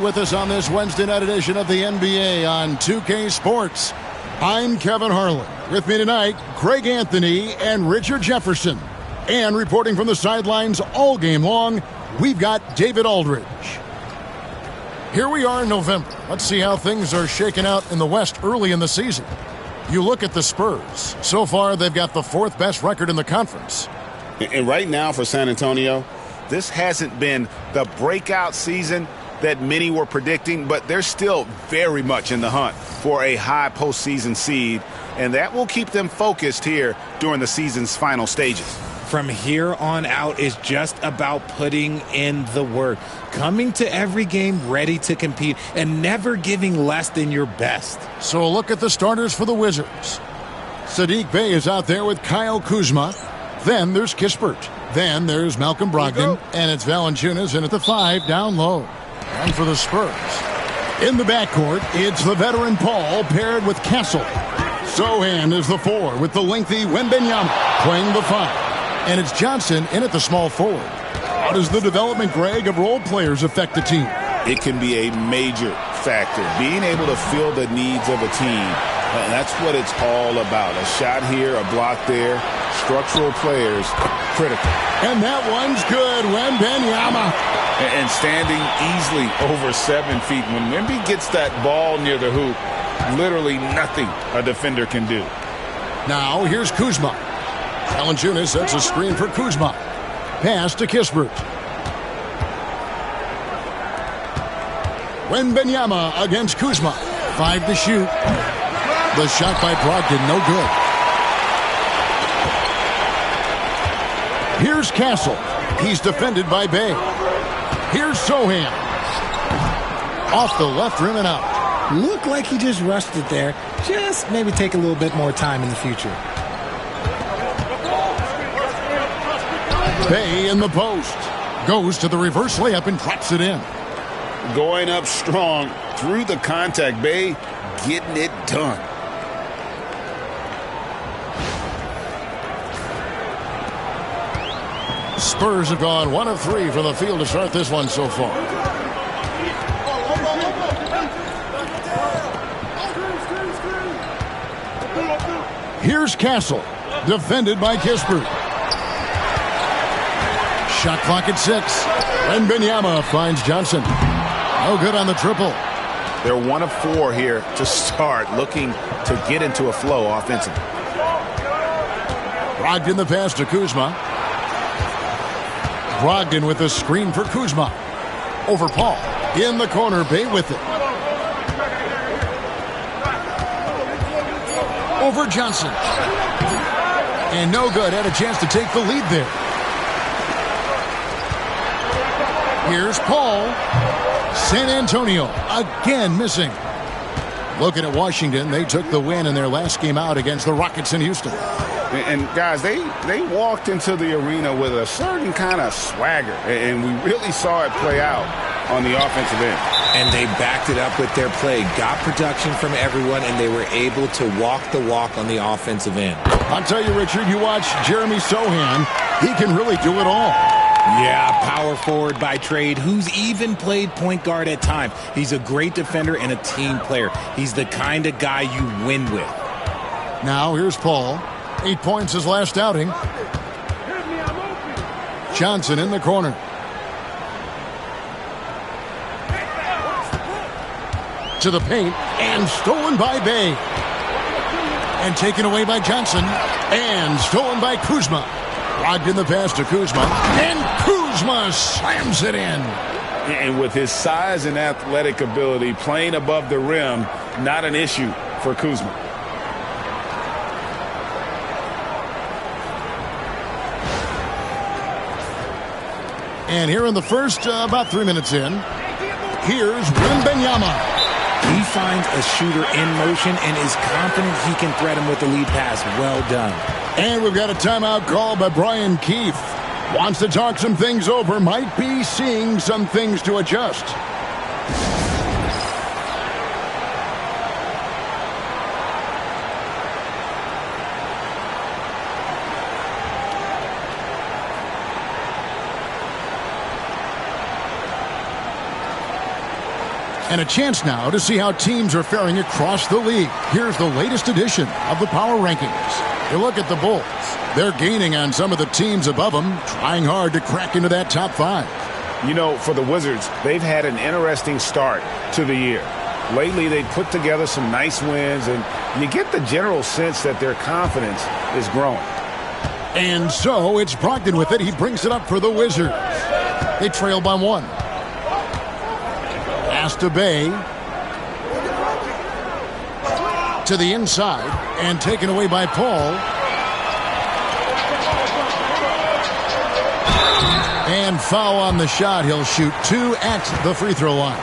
With us on this Wednesday night edition of the NBA on 2K Sports. I'm Kevin Harlan. With me tonight, Greg Anthony and Richard Jefferson. And reporting from the sidelines all game long, we've got David Aldridge. Here we are in November. Let's see how things are shaking out in the West early in the season. You look at the Spurs. So far, they've got the fourth best record in the conference. And right now for San Antonio, this hasn't been the breakout season that many were predicting, but they're still very much in the hunt for a high postseason seed, and that will keep them focused here during the season's final stages. From here on out is just about putting in the work, coming to every game ready to compete, and never giving less than your best. So a look at the starters for the Wizards. Saddiq Bey is out there with Kyle Kuzma. Then there's Kispert. Then there's Malcolm Brogdon, and it's Valanciunas in at the 5 down low. And for the Spurs, in the backcourt, it's the veteran Paul paired with Castle. Sohan is the 4 with the lengthy Wembanyama playing the 5. And it's Johnson in at the small forward. How does the development, Greg, of role players affect the team? It can be a major factor. Being able to fill the needs of a team, and that's what it's all about. A shot here, a block there. Structural players, critical. And that one's good. Wembanyama. And standing easily over 7 feet. When Wemby gets that ball near the hoop, literally nothing a defender can do. Now here's Kuzma. Valanciunas sets a screen for Kuzma. Pass to Kispert. Wembanyama against Kuzma. 5 to shoot. The shot by Brogdon, no good. Here's Castle. He's defended by Bey. Here's Sohan. Off the left rim and out. Looked like he just rushed it there. Just maybe take a little bit more time in the future. Bey in the post. Goes to the reverse layup and drops it in. Going up strong through the contact. Bey getting it done. Spurs have gone 1 of 3 from the field to start this one so far. Here's Castle, defended by Kispert. Shot clock at 6. Wembanyama finds Johnson. No good on the triple. They're 1 of 4 here to start, looking to get into a flow offensively. Brogdon the pass to Kuzma. Brogdon with a screen for Kuzma. Over Paul. In the corner, Bey with it. Over Johnson. And no good. Had a chance to take the lead there. Here's Paul. San Antonio again missing. Looking at Washington, they took the win in their last game out against the Rockets in Houston. And guys, they walked into the arena with a certain kind of swagger, and we really saw it play out on the offensive end. And they backed it up with their play, got production from everyone, and they were able to walk the walk on the offensive end. I'll tell you, Richard, you watch Jeremy Sohan, he can really do it all. Yeah, power forward by trade, who's even played point guard at times. He's a great defender and a team player. He's the kind of guy you win with. Now here's Paul. 8 points his last outing. Johnson in the corner. To the paint, and stolen by Bey. And taken away by Johnson. And stolen by Kuzma. Brogdon the pass to Kuzma. And Kuzma slams it in. And with his size and athletic ability, playing above the rim, not an issue for Kuzma. And here in the first, about 3 minutes in, here's Wembanyama. He finds a shooter in motion and is confident he can threat him with the lead pass. Well done. And we've got a timeout called by Brian Keefe. Wants to talk some things over. Might be seeing some things to adjust. And a chance now to see how teams are faring across the league. Here's the latest edition of the Power Rankings. You look at the Bulls. They're gaining on some of the teams above them, trying hard to crack into that top 5. You know, for the Wizards, they've had an interesting start to the year. Lately, they've put together some nice wins, and you get the general sense that their confidence is growing. And so it's Brogdon with it. He brings it up for the Wizards. They trail by 1. Pass to Bay. To the inside and taken away by Paul. And foul on the shot. He'll shoot 2 at the free throw line.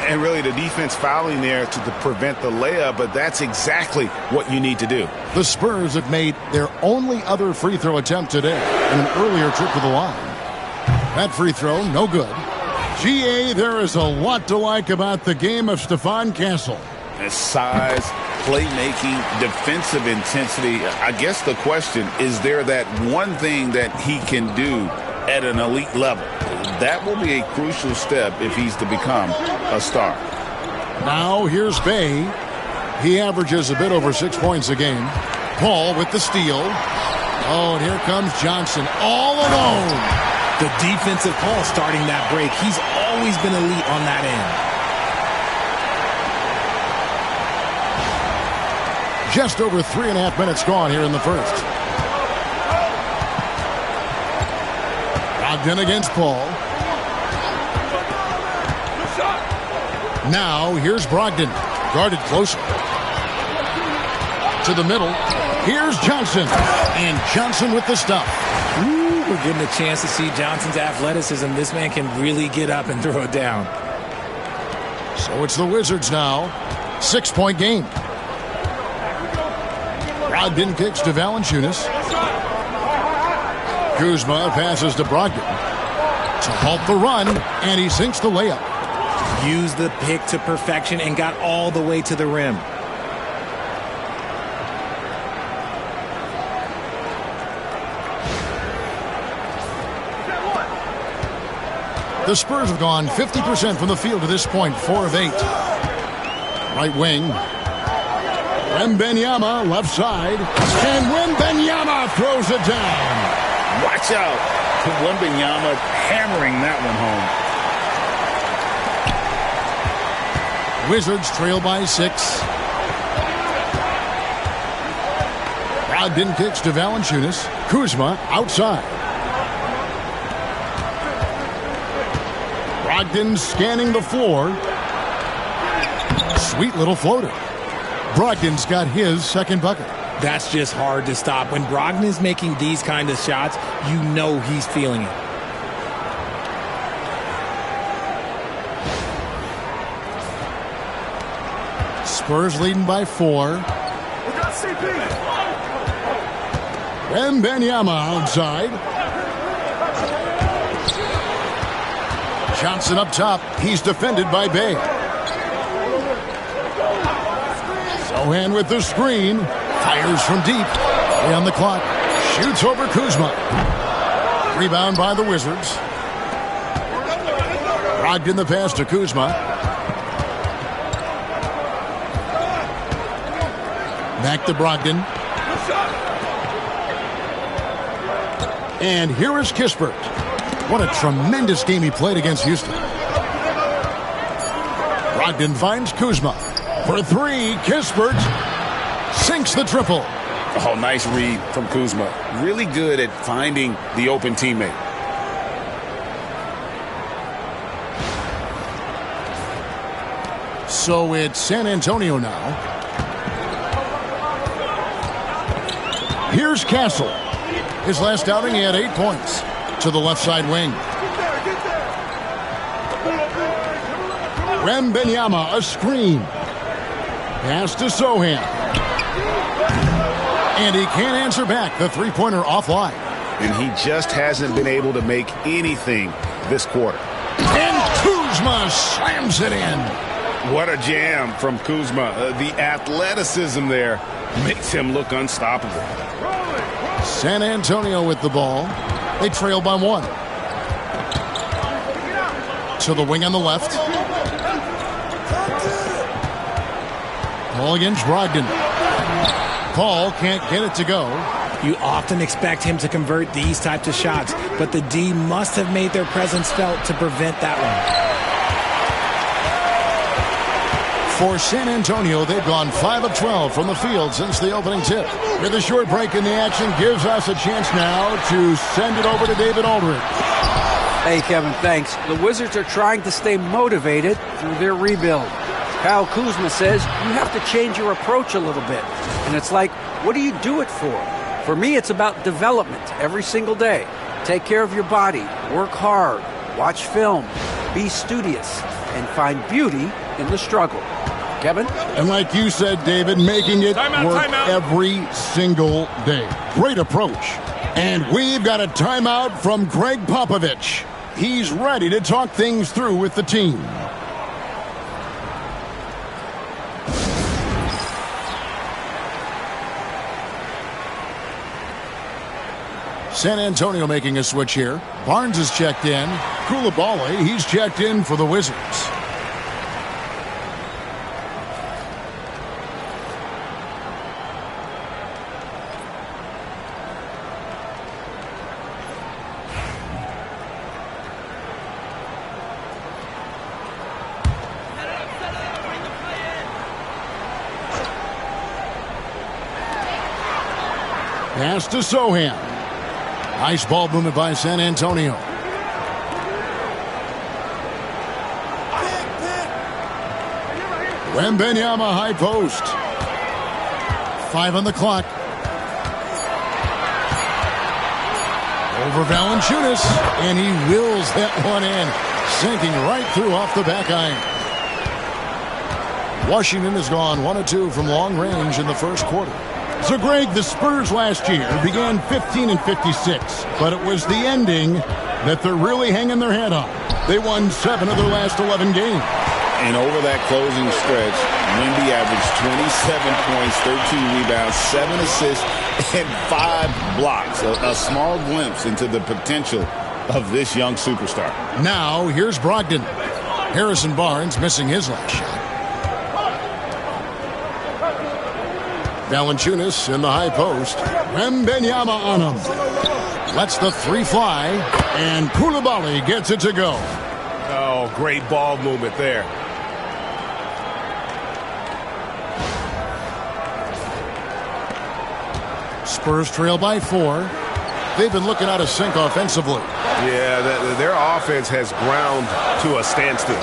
And really the defense fouling there to prevent the layup, but that's exactly what you need to do. The Spurs have made their only other free throw attempt today in an earlier trip to the line. That free throw, no good. GA, there is a lot to like about the game of Stephon Castle. His size, playmaking, defensive intensity. I guess the question, is there that one thing that he can do at an elite level? That will be a crucial step if he's to become a star. Now here's Bay. He averages a bit over 6 points a game. Paul with the steal. Oh, and here comes Johnson all alone. The defensive call starting that break. He's always been elite on that end. Just over 3.5 minutes gone here in the first. Brogdon against Paul. Now here's Brogdon. Guarded closer. To the middle. Here's Johnson. And Johnson with the stuff. Ooh, we're getting a chance to see Johnson's athleticism. This man can really get up and throw it down. So it's the Wizards now. 6-point game. Brogdon kicks to Valanciunas. Kuzma passes to Brogdon to halt the run, and he sinks the layup. Used the pick to perfection and got all the way to the rim. The Spurs have gone 50% from the field to this point, 4 of 8. Right wing. Wembanyama, left side. And Wembanyama throws it down. Watch out. Wembanyama hammering that one home. Wizards trail by 6. Brogdon kicks to Valanciunas. Kuzma outside. Brogdon scanning the floor. Sweet little floater. Brogdon's got his second bucket. That's just hard to stop. When Brogdon is making these kind of shots, you know he's feeling it. Spurs leading by 4. Wembanyama outside. Johnson up top. He's defended by Bay. Sohan with the screen. Fires from deep. Way on the clock. Shoots over Kuzma. Rebound by the Wizards. Brogdon the pass to Kuzma. Back to Brogdon. And here is Kispert. What a tremendous game he played against Houston. Brogdon finds Kuzma. For 3, Kispert sinks the triple. Oh, nice read from Kuzma. Really good at finding the open teammate. So it's San Antonio now. Here's Castle. His last outing, he had 8 points. To the left side wing. Wembanyama, a screen. Pass to Sohan. And he can't answer back. The three-pointer offline. And he just hasn't been able to make anything this quarter. And Kuzma slams it in. What a jam from Kuzma. The athleticism there makes him look unstoppable. San Antonio with the ball. They trail by 1. To the wing on the left. Ball against Brogdon. Paul can't get it to go. You often expect him to convert these types of shots, but the D must have made their presence felt to prevent that one. For San Antonio, they've gone 5 of 12 from the field since the opening tip. With a short break in the action, gives us a chance now to send it over to David Aldridge. Hey, Kevin, thanks. The Wizards are trying to stay motivated through their rebuild. Kyle Kuzma says you have to change your approach a little bit. And it's like, what do you do it for? For me, it's about development every single day. Take care of your body, work hard, watch film, be studious, and find beauty in the struggle. Kevin? And like you said, David, making it work every single day. Great approach. And we've got a timeout from Greg Popovich. He's ready to talk things through with the team. San Antonio making a switch here. Barnes is checked in. Coulibaly, he's checked in for the Wizards. Pass to Sohan. Nice ball movement by San Antonio. Wembanyama high post. 5 on the clock. Over Valanciunas, and he wills that one in, sinking right through off the back iron. Washington has gone 1 of 2 from long range in the first quarter. So, Greg, the Spurs last year began 15 and 56, but it was the ending that they're really hanging their head on. They won 7 of their last 11 games. And over that closing stretch, Wemby averaged 27 points, 13 rebounds, 7 assists, and 5 blocks. A small glimpse into the potential of this young superstar. Now, here's Brogdon. Harrison Barnes missing his last shot. Valanciunas in the high post. Wembanyama on him. Lets the 3 fly, and Coulibaly gets it to go. Oh, great ball movement there. Spurs trail by 4. They've been looking out of sync offensively. Yeah, their offense has ground to a standstill.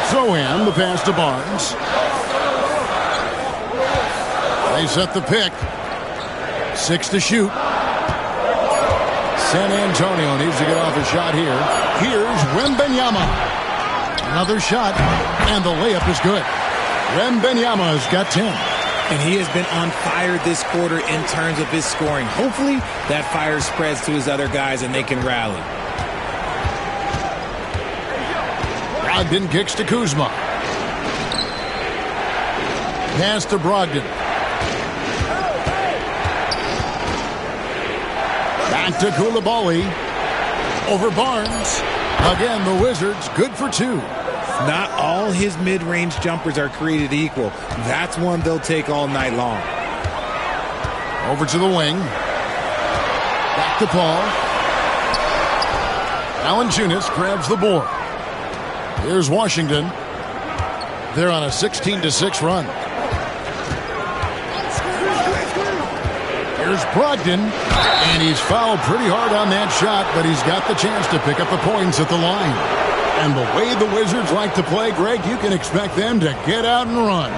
Sohan, the pass to Barnes. They set the pick. 6 to shoot. San Antonio needs to get off a shot here. Here's Wembanyama. Another shot, and the layup is good. Wembanyama's got 10. And he has been on fire this quarter in terms of his scoring. Hopefully that fire spreads to his other guys and they can rally. Brogdon kicks to Kuzma. Pass to Brogdon. Back to Coulibaly. Over Barnes. Again, the Wizards good for 2. Not all his mid-range jumpers are created equal. That's one they'll take all night long. Over to the wing. Back to Paul. Valanciunas grabs the board. Here's Washington. They're on a 16-6 run. Here's Brogdon, and he's fouled pretty hard on that shot, but he's got the chance to pick up the points at the line. And the way the Wizards like to play, Greg, you can expect them to get out and run.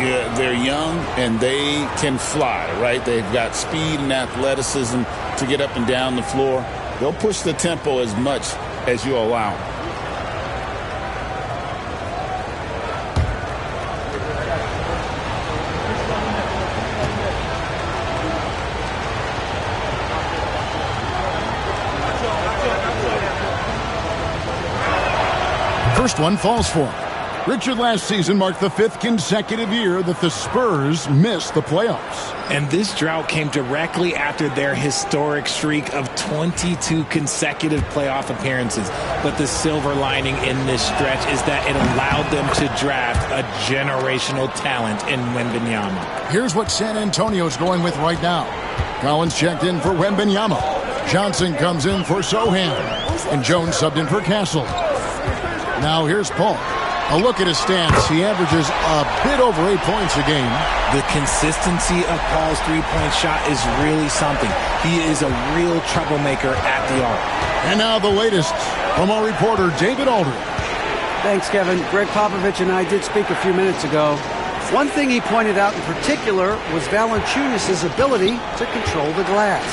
Yeah, they're young, and they can fly, right? They've got speed and athleticism to get up and down the floor. They'll push the tempo as much as you allow. First one falls for him. Richard, last season marked the 5th consecutive year that the Spurs missed the playoffs. And this drought came directly after their historic streak of 22 consecutive playoff appearances. But the silver lining in this stretch is that it allowed them to draft a generational talent in Wembanyama. Here's what San Antonio's going with right now. Collins checked in for Wembanyama. Johnson comes in for Sohan. And Jones subbed in for Castle. Now here's Paul. A look at his stats. He averages a bit over 8 points a game. The consistency of Paul's three-point shot is really something. He is a real troublemaker at the arc. And now the latest from our reporter, David Aldridge. Thanks, Kevin. Greg Popovich and I did speak a few minutes ago. One thing he pointed out in particular was Valanciunas' ability to control the glass.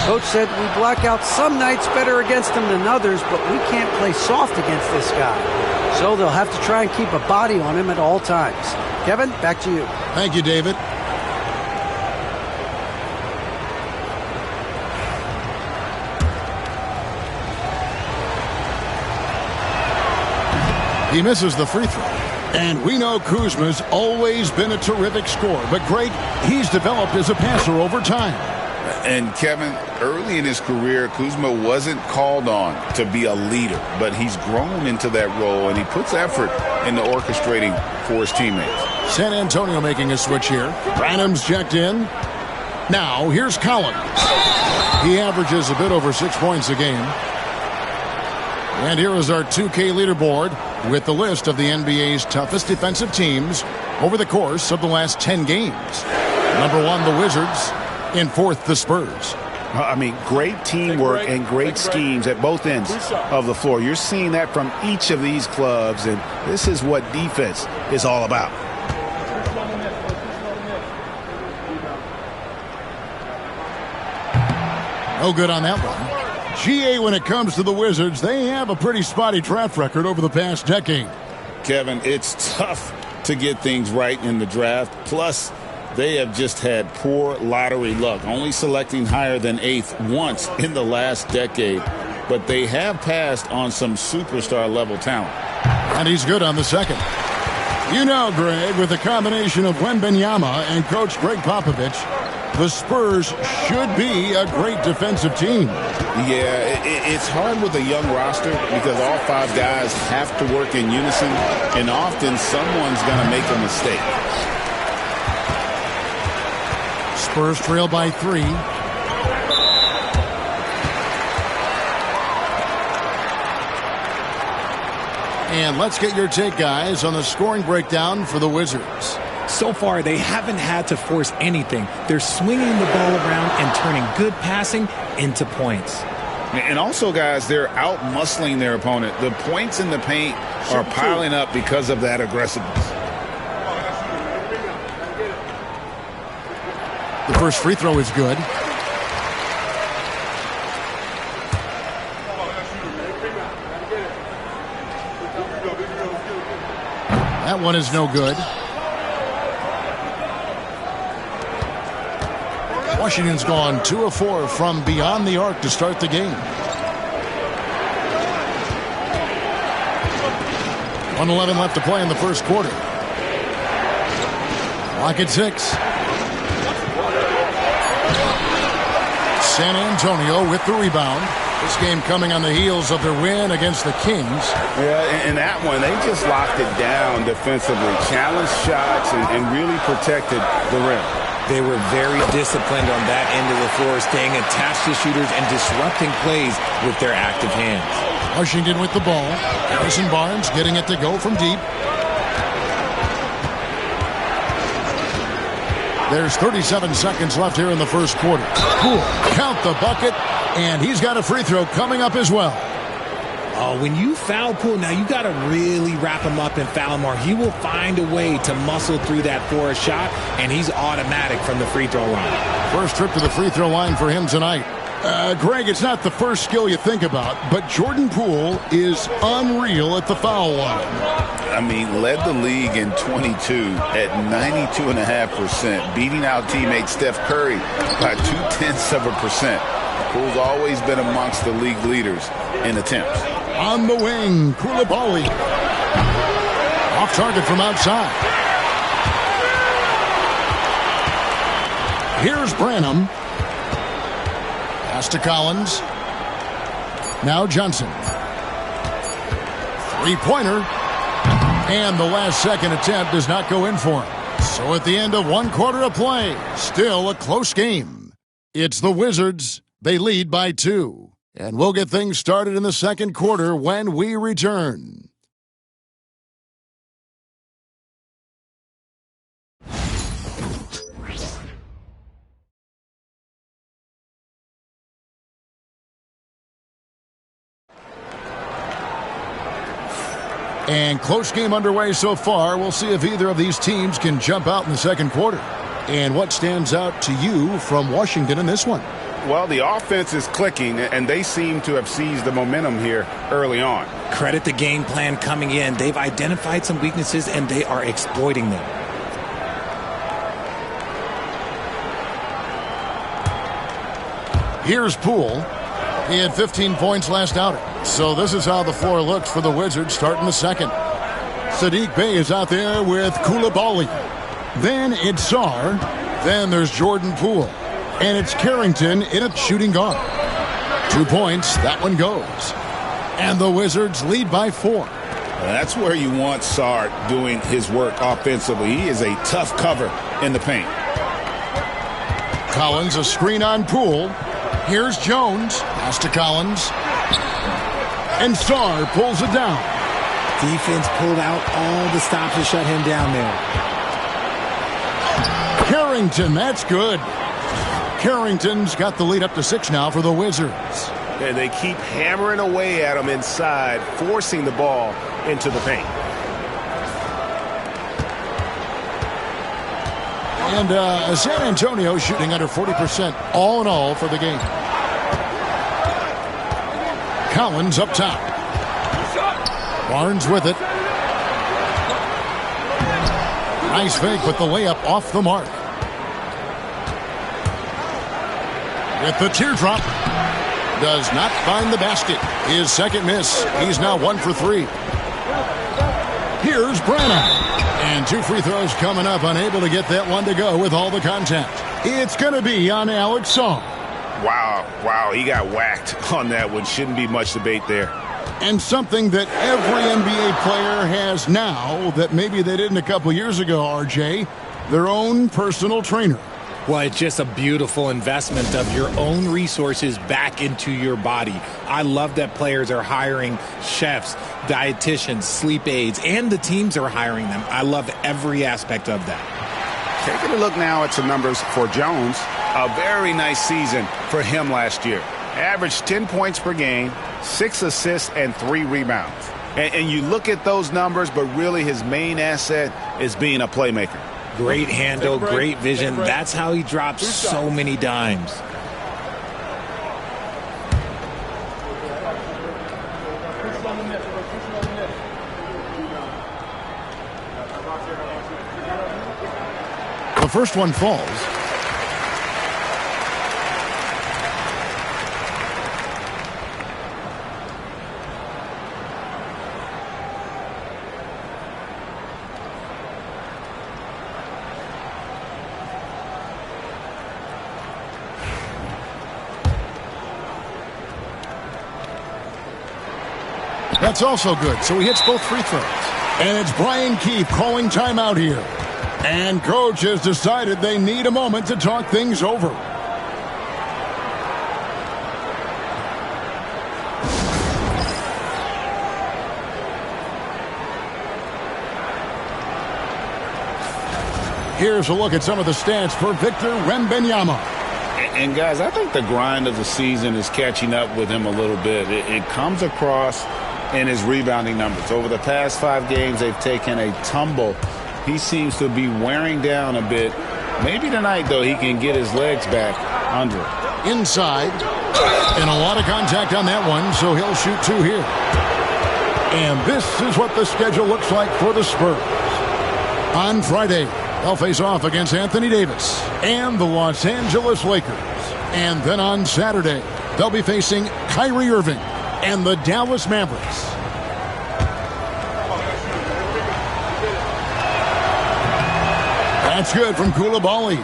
Coach said we block out some nights better against him than others, but we can't play soft against this guy. So they'll have to try and keep a body on him at all times. Kevin, back to you. Thank you, David. He misses the free throw. And we know Kuzma's always been a terrific scorer. But, Greg, he's developed as a passer over time. And, Kevin, early in his career, Kuzma wasn't called on to be a leader, but he's grown into that role, and he puts effort into orchestrating for his teammates. San Antonio making a switch here. Branham's checked in. Now, here's Collins. He averages a bit over 6 points a game. And here is our 2K leaderboard with the list of the NBA's toughest defensive teams over the course of the last 10 games. Number 1, the Wizards. In 4th, the Spurs. I mean, great teamwork and great schemes at both ends of the floor. You're seeing that from each of these clubs, and this is what defense is all about. No good on that one. GA, when it comes to the Wizards, they have a pretty spotty draft record over the past decade. Kevin, it's tough to get things right in the draft. Plus, they have just had poor lottery luck, only selecting higher than 8th once in the last decade. But they have passed on some superstar-level talent. And he's good on the second. You know, Greg, with the combination of Wembanyama and Coach Greg Popovich, the Spurs should be a great defensive team. Yeah, it's hard with a young roster because all 5 guys have to work in unison, and often someone's going to make a mistake. Spurs trail by 3. And let's get your take, guys, on the scoring breakdown for the Wizards. So far, they haven't had to force anything. They're swinging the ball around and turning good passing into points. And also, guys, they're out-muscling their opponent. The points in the paint are piling up because of that aggressiveness. The first free throw is good. That one is no good. Washington's gone 2 of 4 from beyond the arc to start the game. 1:11 left to play in the first quarter. Clock at 6. San Antonio with the rebound. This game coming on the heels of their win against the Kings. Yeah, in that one, they just locked it down defensively, challenged shots, and really protected the rim. They were very disciplined on that end of the floor, staying attached to shooters and disrupting plays with their active hands. Washington with the ball. Harrison Barnes getting it to go from deep. There's 37 seconds left here in the first quarter. Cool. Count the bucket, and he's got a free throw coming up as well. Oh, when you foul Poole, now you got to really wrap him up and foul him, or he will find a way to muscle through that for a shot, and he's automatic from the free throw line. First trip to the free throw line for him tonight. Greg, it's not the first skill you think about, but Jordan Poole is unreal at the foul line. I mean, led the league in 22 at 92.5%, beating out teammate Steph Curry by 0.2%. Poole's always been amongst the league leaders in attempts. On the wing, Koulibaly. Off target from outside. Here's Branham. Pass to Collins. Now Johnson. Three-pointer. And the last second attempt does not go in for him. So at the end of one quarter of play, still a close game. It's the Wizards. They lead by 2. And we'll get things started in the second quarter when we return. And close game underway so far. We'll see if either of these teams can jump out in the second quarter. And what stands out to you from Washington in this one? Well, the offense is clicking, and they seem to have seized the momentum here early on. Credit the game plan coming in. They've identified some weaknesses, and they are exploiting them. Here's Poole. He had 15 points last outing. So this is how the floor looks for the Wizards starting the second. Saddiq Bey is out there with Coulibaly. Then it's Sarr. Then there's Jordan Poole. And it's Carrington in at shooting guard. 2 points. That one goes. And the Wizards lead by 4. That's where you want Sarr doing his work offensively. He is a tough cover in the paint. Collins, a screen on Poole. Here's Jones. Pass to Collins. And Sarr pulls it down. Defense pulled out all the stops to shut him down there. Carrington, that's good. Carrington's got the lead up to 6 now for the Wizards. And they keep hammering away at him inside, forcing the ball into the paint. And San Antonio shooting under 40% all in all for the game. Collins up top. Barnes with it. Nice fake, but the layup off the mark. With the teardrop. Does not find the basket. His second miss. He's now 1 for 3. Here's Branham. And 2 free throws coming up. Unable to get that one to go with all the contact. It's going to be on Alex Sarr. Wow, he got whacked on that one. Shouldn't be much debate there. And something that every NBA player has now that maybe they didn't a couple years ago, RJ, their own personal trainer. Well, it's just a beautiful investment of your own resources back into your body. I love that players are hiring chefs, dietitians, sleep aides, and the teams are hiring them. I love every aspect of that. Taking a look now at some numbers for Jones. A very nice season for him last year. Averaged 10 points per game, 6 assists, and 3 rebounds. And you look at those numbers, but really his main asset is being a playmaker. Great handle, great vision. That's how he drops so many dimes. The first one falls. That's also good, so he hits both free throws. And it's Brian Keefe calling timeout here. And coach has decided they need a moment to talk things over. Here's a look at some of the stats for Victor Wembanyama. And guys, I think the grind of the season is catching up with him a little bit. It comes across in his rebounding numbers. Over the past 5 games, they've taken a tumble. He seems to be wearing down a bit. Maybe tonight, though, he can get his legs back under it. Inside. And a lot of contact on that one, so he'll shoot 2 here. And this is what the schedule looks like for the Spurs. On Friday, they'll face off against Anthony Davis and the Los Angeles Lakers. And then on Saturday, they'll be facing Kyrie Irving and the Dallas Mavericks. It's good from Koulibaly.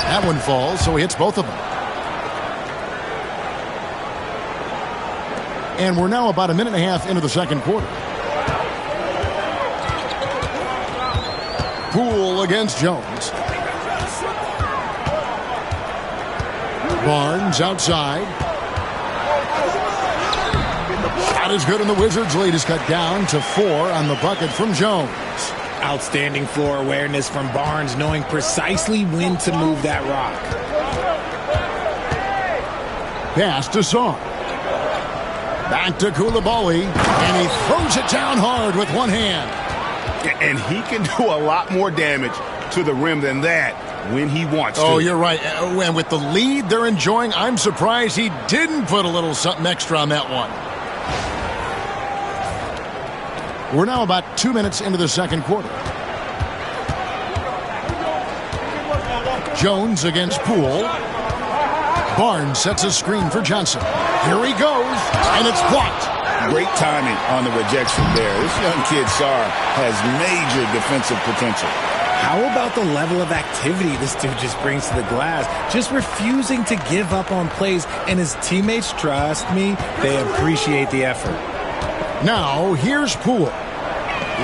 That one falls, so he hits both of them. And we're now about a minute and a half into the second quarter. Poole against Jones. Barnes outside. Shot is good, and the Wizards' lead is cut down to 4 on the bucket from Jones. Outstanding floor awareness from Barnes, knowing precisely when to move that rock. Pass to Saw. Back to Koulibaly, and he throws it down hard with one hand. And he can do a lot more damage to the rim than that when he wants to. Oh, you're right. And with the lead they're enjoying, I'm surprised he didn't put a little something extra on that one. We're now about 2 minutes into the second quarter. Jones against Poole. Barnes sets a screen for Johnson. Here he goes, and it's blocked. Great timing on the rejection there. This young kid, Sarr, has major defensive potential. How about the level of activity this dude just brings to the glass? Just refusing to give up on plays, and his teammates, trust me, they appreciate the effort. Now, here's Poole.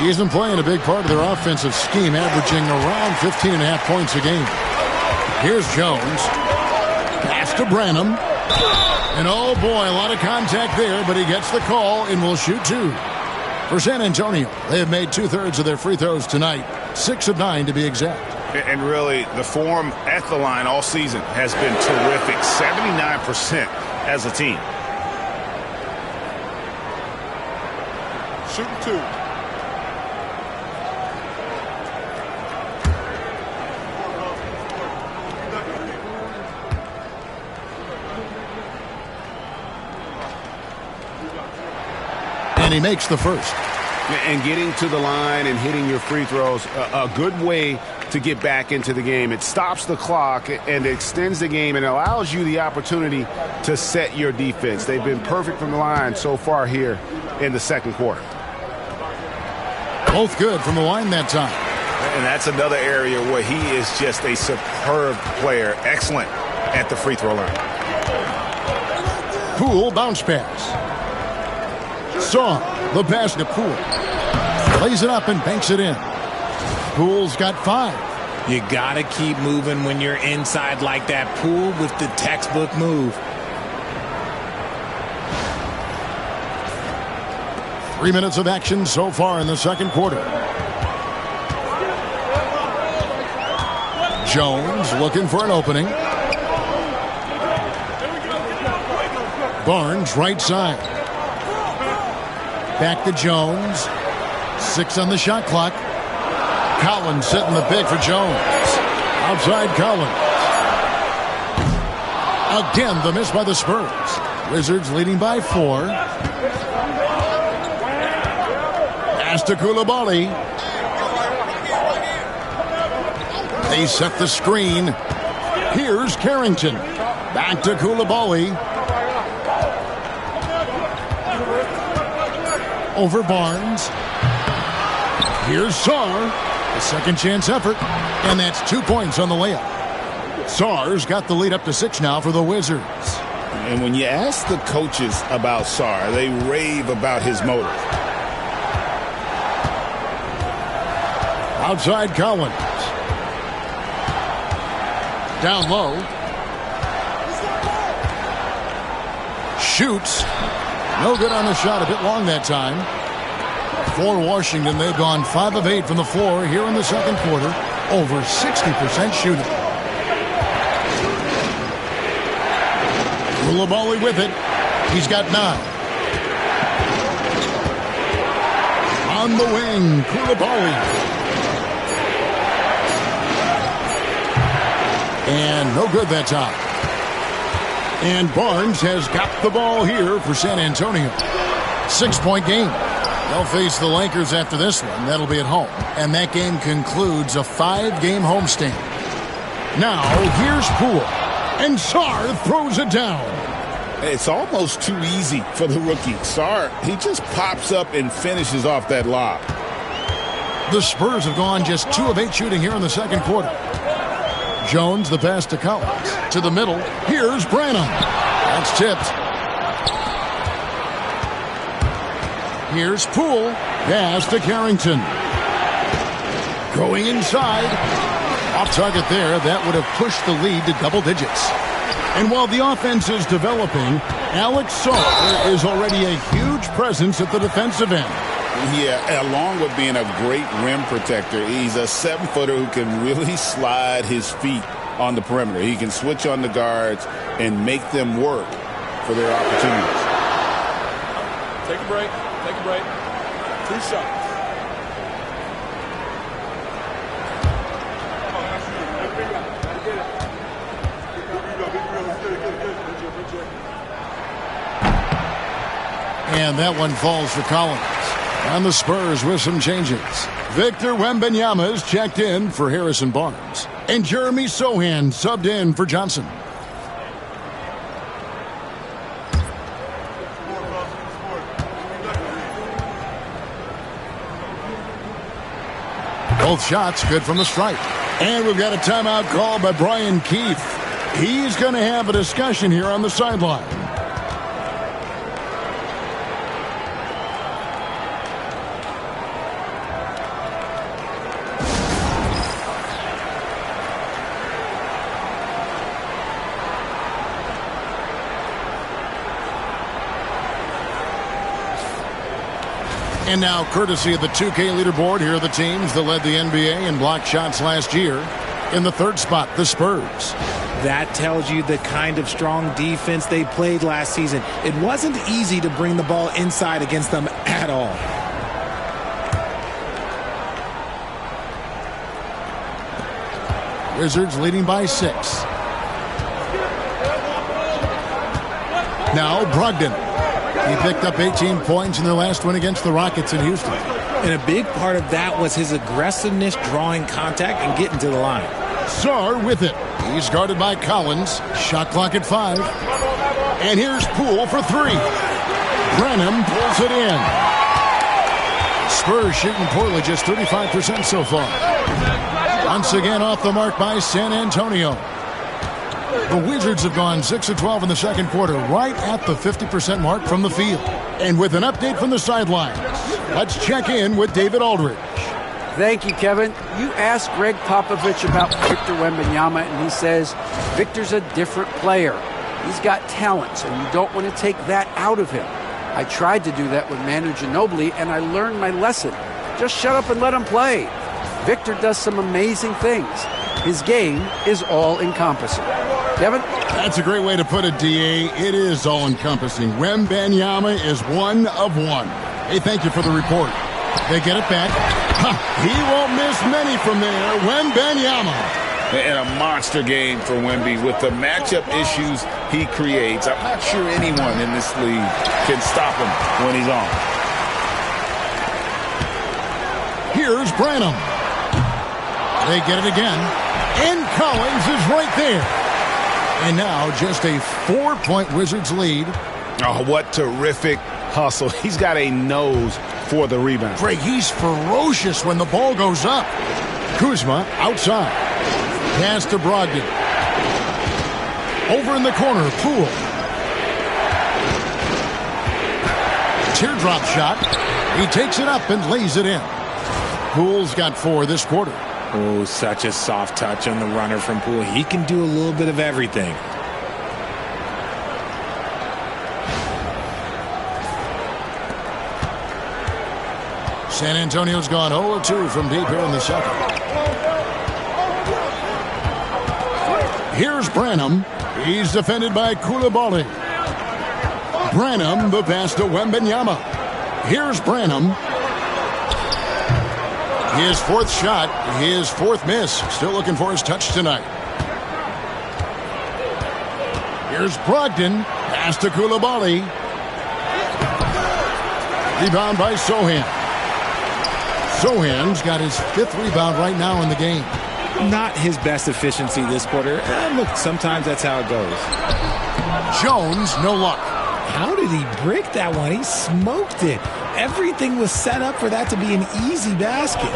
He isn't playing a big part of their offensive scheme, averaging around 15.5 points a game. Here's Jones. Pass to Branham. And oh boy, a lot of contact there, but he gets the call and will shoot 2. For San Antonio, they have made 2/3 of their free throws tonight, 6 of 9 to be exact. And really, the form at the line all season has been terrific, 79% as a team. Shooting 2. And he makes the first. And getting to the line and hitting your free throws, a good way to get back into the game. It stops the clock and extends the game and allows you the opportunity to set your defense. They've been perfect from the line so far here in the second quarter. Both good from the line that time. And that's another area where he is just a superb player. Excellent at the free throw line. Poole bounce pass. Saw the pass to Poole. Lays it up and banks it in. Poole's got 5. You gotta keep moving when you're inside like that. Poole with the textbook move. 3 minutes of action so far in the second quarter. Jones looking for an opening. Barnes right side. Back to Jones. 6 on the shot clock. Collins setting the pick for Jones. Outside Collins. Again, the miss by the Spurs. Wizards leading by 4. Pass to Koulibaly. They set the screen. Here's Carrington. Back to Koulibaly. Over Barnes. Here's Sarr. A second chance effort. And that's 2 points on the layup. Sarr's got the lead up to 6 now for the Wizards. And when you ask the coaches about Sarr, they rave about his motor. Outside Collins. Down low. Shoots. No good on the shot. A bit long that time. For Washington, they've gone 5 of 8 from the floor here in the second quarter. Over 60% shooting. Koulibaly with it. He's got 9. On the wing, Koulibaly. And no good that time. And Barnes has got the ball here for San Antonio. 6-point game. They'll face the Lakers after this one. That'll be at home. And that game concludes a 5-game homestand. Now, here's Poole. And Sarr throws it down. It's almost too easy for the rookie. Sarr, he just pops up and finishes off that lob. The Spurs have gone just 2 of 8 shooting here in the second quarter. Jones, the pass to Collins. To the middle. Here's Branham. That's tipped. Here's Poole. Pass to Carrington. Going inside. Off target there. That would have pushed the lead to double digits. And while the offense is developing, Alex Sarr is already a huge presence at the defensive end. Yeah, along with being a great rim protector, he's a 7-footer who can really slide his feet on the perimeter. He can switch on the guards and make them work for their opportunities. Take a break. Take a break. 2 shots. And that one falls for Collins. And the Spurs with some changes. Victor Wembanyama is checked in for Harrison Barnes. And Jeremy Sohan subbed in for Johnson. Both shots good from the stripe. And we've got a timeout called by Brian Keefe. He's going to have a discussion here on the sideline. And now, courtesy of the 2K leaderboard, here are the teams that led the NBA in block shots last year. In the third spot, the Spurs. That tells you the kind of strong defense they played last season. It wasn't easy to bring the ball inside against them at all. Wizards leading by 6. Now, Brogdon. He picked up 18 points in their last win against the Rockets in Houston. And a big part of that was his aggressiveness, drawing contact, and getting to the line. Sarr with it. He's guarded by Collins. Shot clock at 5. And here's Poole for 3. Branham pulls it in. Spurs shooting poorly, just 35% so far. Once again off the mark by San Antonio. The Wizards have gone 6 of 12 in the second quarter, right at the 50% mark from the field. And with an update from the sidelines, let's check in with David Aldridge. Thank you, Kevin. You asked Greg Popovich about Victor Wembanyama, and he says Victor's a different player. He's got talent, so you don't want to take that out of him. I tried to do that with Manu Ginobili, and I learned my lesson. Just shut up and let him play. Victor does some amazing things. His game is all-encompassing. Kevin? That's a great way to put it, D.A. It is all-encompassing. Wembanyama is 1 of 1. Hey, thank you for the report. They get it back. He won't miss many from there. Wembanyama. And a monster game for Wemby with the matchup issues he creates. I'm not sure anyone in this league can stop him when he's on. Here's Branham. They get it again. And Collins is right there. And now just a 4-point Wizards lead. Oh, what terrific hustle. He's got a nose for the rebound. Greg, he's ferocious when the ball goes up. Kuzma outside. Pass to Brogdon. Over in the corner, Poole. Teardrop shot. He takes it up and lays it in. Poole's got 4 this quarter. Oh, such a soft touch on the runner from Poole. He can do a little bit of everything. San Antonio's gone 0-2 from deep here in the second. Here's Branham. He's defended by Coulibaly. Branham, the pass to Wembanyama. Here's Branham. His 4th shot, his 4th miss. Still looking for his touch tonight. Here's Brogdon. Pass to Coulibaly. Rebound by Sohan. Sohan's got his 5th rebound right now in the game. Not his best efficiency this quarter. Look, sometimes that's how it goes. Jones, no luck. How did he break that one? He smoked it. Everything was set up for that to be an easy basket.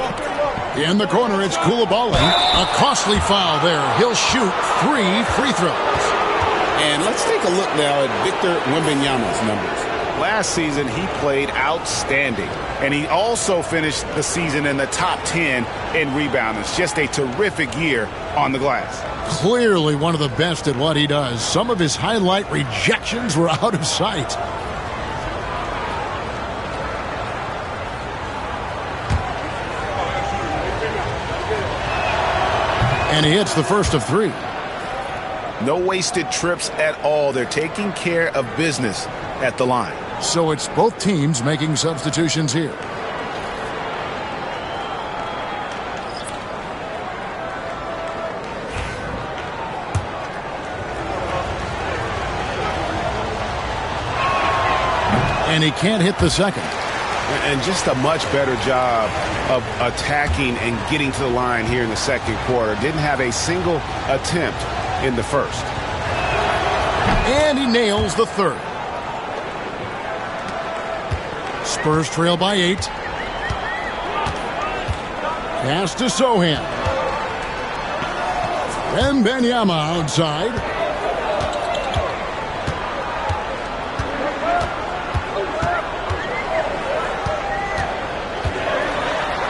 In the corner, it's Koulibaly. A costly foul there. He'll shoot 3 free throws. And let's take a look now at Victor Wembanyama's numbers. Last season, he played outstanding. And he also finished the season in the top 10 in rebounding. It's just a terrific year on the glass. Clearly one of the best at what he does. Some of his highlight rejections were out of sight. And he hits the first of 3. No wasted trips at all. They're taking care of business at the line. So it's both teams making substitutions here. And he can't hit the second. And just a much better job of attacking and getting to the line here in the second quarter. Didn't have a single attempt in the first. And he nails the third. Spurs trail by 8. Pass to Sohan. Wembanyama outside.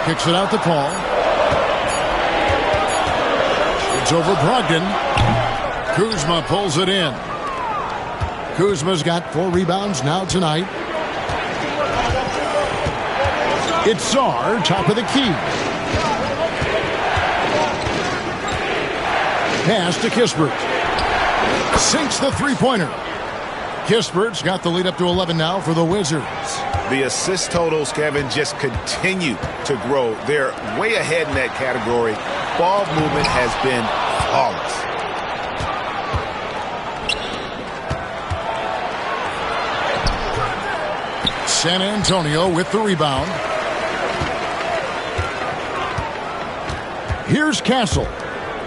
Kicks it out to Paul. It's over Brogdon. Kuzma pulls it in. Kuzma's got 4 rebounds now tonight. It's Sarr, top of the key. Pass to Kispert. Sinks the three-pointer. Kispert's got the lead up to 11 now for the Wizards. The assist totals, Kevin, just continue to grow. They're way ahead in that category. Ball movement has been flawless. San Antonio with the rebound. Here's Castle.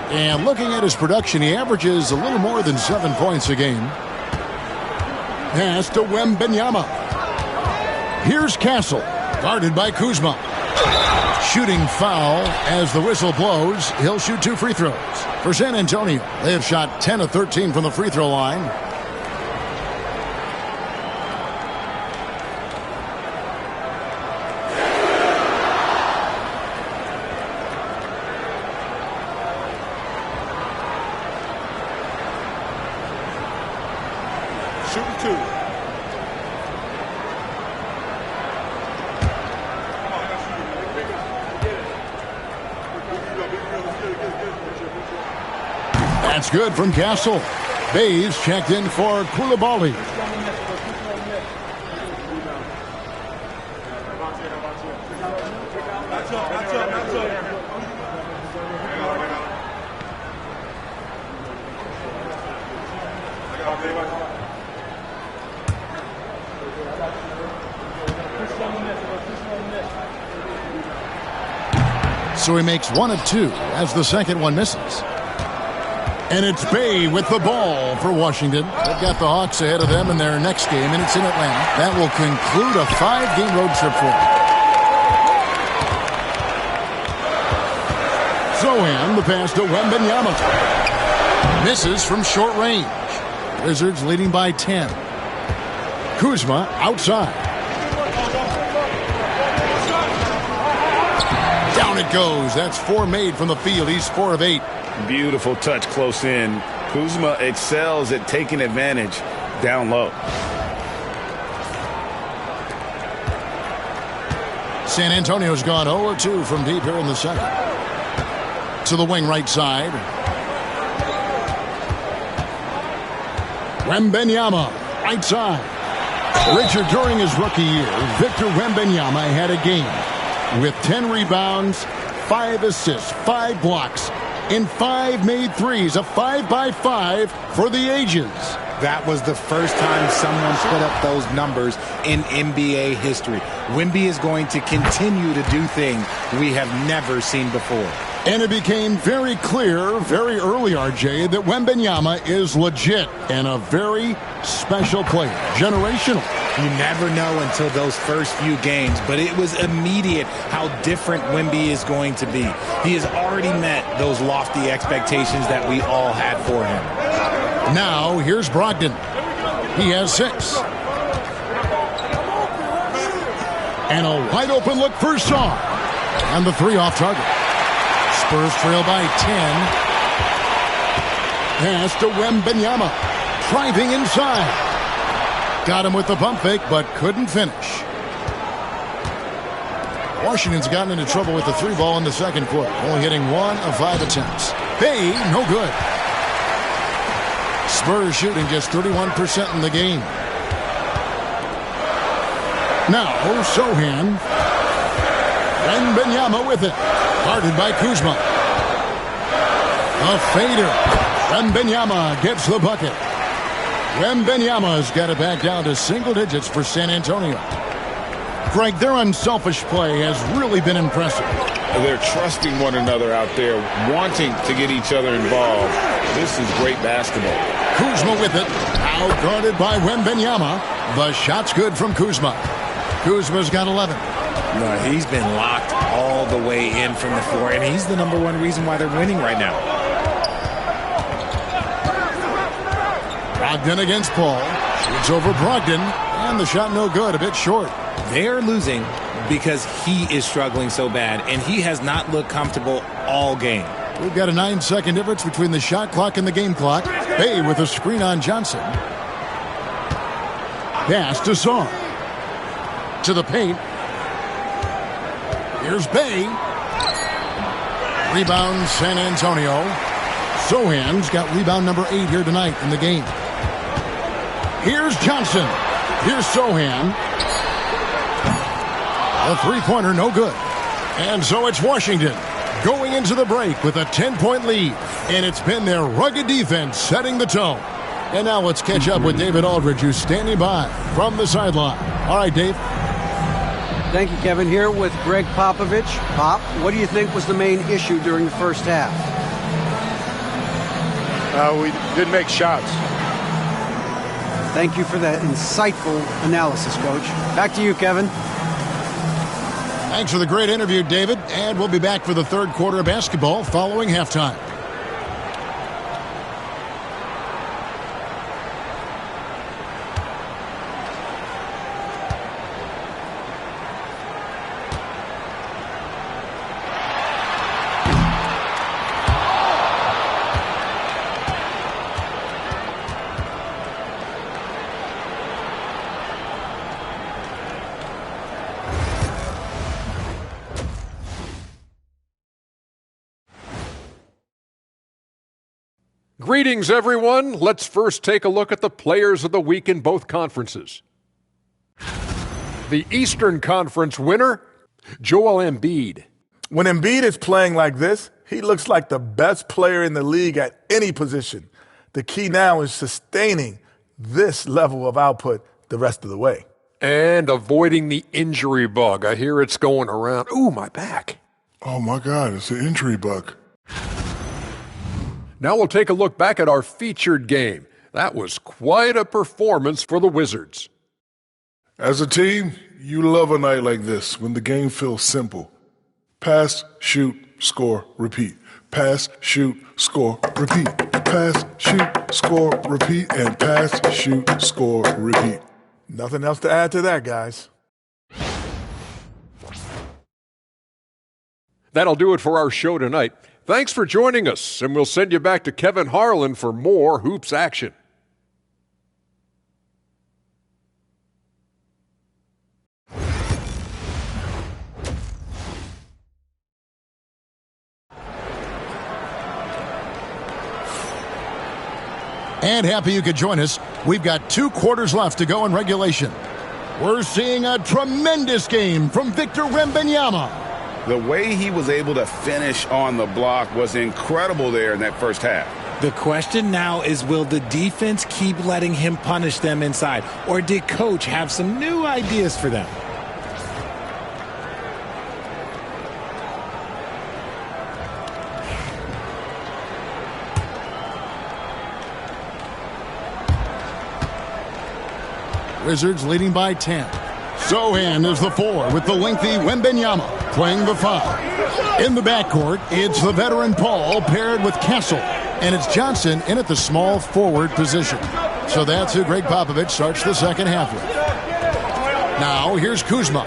And looking at his production, he averages a little more than 7 points a game. Pass to Wembanyama. Here's Castle, guarded by Kuzma. Shooting foul as the whistle blows. He'll shoot 2 free throws. For San Antonio, they have shot 10 of 13 from the free throw line. Shooting 2. That's good from Castle. Bays checked in for Koulibaly. So he makes 1 of 2 as the second one misses. And it's Bay with the ball for Washington. They've got the Hawks ahead of them in their next game, and it's in Atlanta. That will conclude a 5-game road trip for them. Sohan, the pass to Wembanyama. Misses from short range. Wizards leading by 10. Kuzma outside. Down it goes. That's 4 made from the field. He's 4 of 8. Beautiful touch close in. Kuzma excels at taking advantage down low. San Antonio's gone 0-2 from deep here in the second. To the wing right side. Wembanyama, right side. Richard, during his rookie year, Victor Wembanyama had a game with 10 rebounds, 5 assists, 5 blocks, and 5 made threes, a 5-by-5 for the ages. That was the first time someone put up those numbers in NBA history. Wemby is going to continue to do things we have never seen before. And it became very clear very early, RJ, that Wembanyama is legit and a very special player. Generational. You never know until those first few games, but it was immediate how different Wemby is going to be. He has already met those lofty expectations that we all had for him. Now, here's Brogdon. He has 6. And a wide open look for Shaw. And the 3 off target. Spurs trail by 10. Pass to Wembanyama. Driving inside. Got him with the pump fake, but couldn't finish. Washington's gotten into trouble with the 3 ball in the second quarter, only hitting 1 of 5 attempts. Hey, no good. Spurs shooting just 31% in the game. Now, Sohan. And Wembanyama with it. Guarded by Kuzma. A fader. Wembanyama gets the bucket. Wembanyama's got it back down to single digits for San Antonio. Greg, their unselfish play has really been impressive. They're trusting one another out there, wanting to get each other involved. This is great basketball. Kuzma with it. Out guarded by Wembanyama. The shot's good from Kuzma. Kuzma's got 11. No, he's been locked all the way in from the floor, and he's the #1 reason why they're winning right now. Brogdon against Paul. Shoots over Brogdon, and the shot no good, a bit short. They're losing because he is struggling so bad, and he has not looked comfortable all game. We've got a 9-second difference between the shot clock and the game clock. Bay with a screen on Johnson. Pass to Song. To the paint. Here's Bay. Rebound San Antonio. Sohan's got rebound number 8 here tonight in the game. Here's Johnson. Here's Sohan. A 3-pointer, no good. And so it's Washington going into the break with a 10-point lead. And it's been their rugged defense setting the tone. And now let's catch up with David Aldridge, who's standing by from the sideline. All right, Dave. Thank you, Kevin. Here with Greg Popovich. Pop, what do you think was the main issue during the first half? We didn't make shots. Thank you for that insightful analysis, Coach. Back to you, Kevin. Thanks for the great interview, David. And we'll be back for the third quarter of basketball following halftime. Greetings, everyone. Let's first take a look at the players of the week in both conferences. The Eastern Conference winner, Joel Embiid. When Embiid is playing like this, he looks like the best player in the league at any position. The key now is sustaining this level of output the rest of the way. And avoiding the injury bug. I hear it's going around. Ooh, my back. Oh, my God, it's an injury bug. Now we'll take a look back at our featured game. That was quite a performance for the Wizards. As a team, you love a night like this when the game feels simple. Pass, shoot, score, repeat. Pass, shoot, score, repeat. Pass, shoot, score, repeat. And pass, shoot, score, repeat. Nothing else to add to that, guys. That'll do it for our show tonight. Thanks for joining us, and we'll send you back to Kevin Harlan for more Hoops action. And happy you could join us. We've got 2 quarters left to go in regulation. We're seeing a tremendous game from Victor Wembanyama. The way he was able to finish on the block was incredible there in that first half. The question now is, will the defense keep letting him punish them inside? Or did Coach have some new ideas for them? Wizards leading by 10. Sohan is the 4 with the lengthy Wembanyama playing the 5. In the backcourt, it's the veteran Paul paired with Castle. And it's Johnson in at the small forward position. So that's who Greg Popovich starts the second half with. Now here's Kuzma.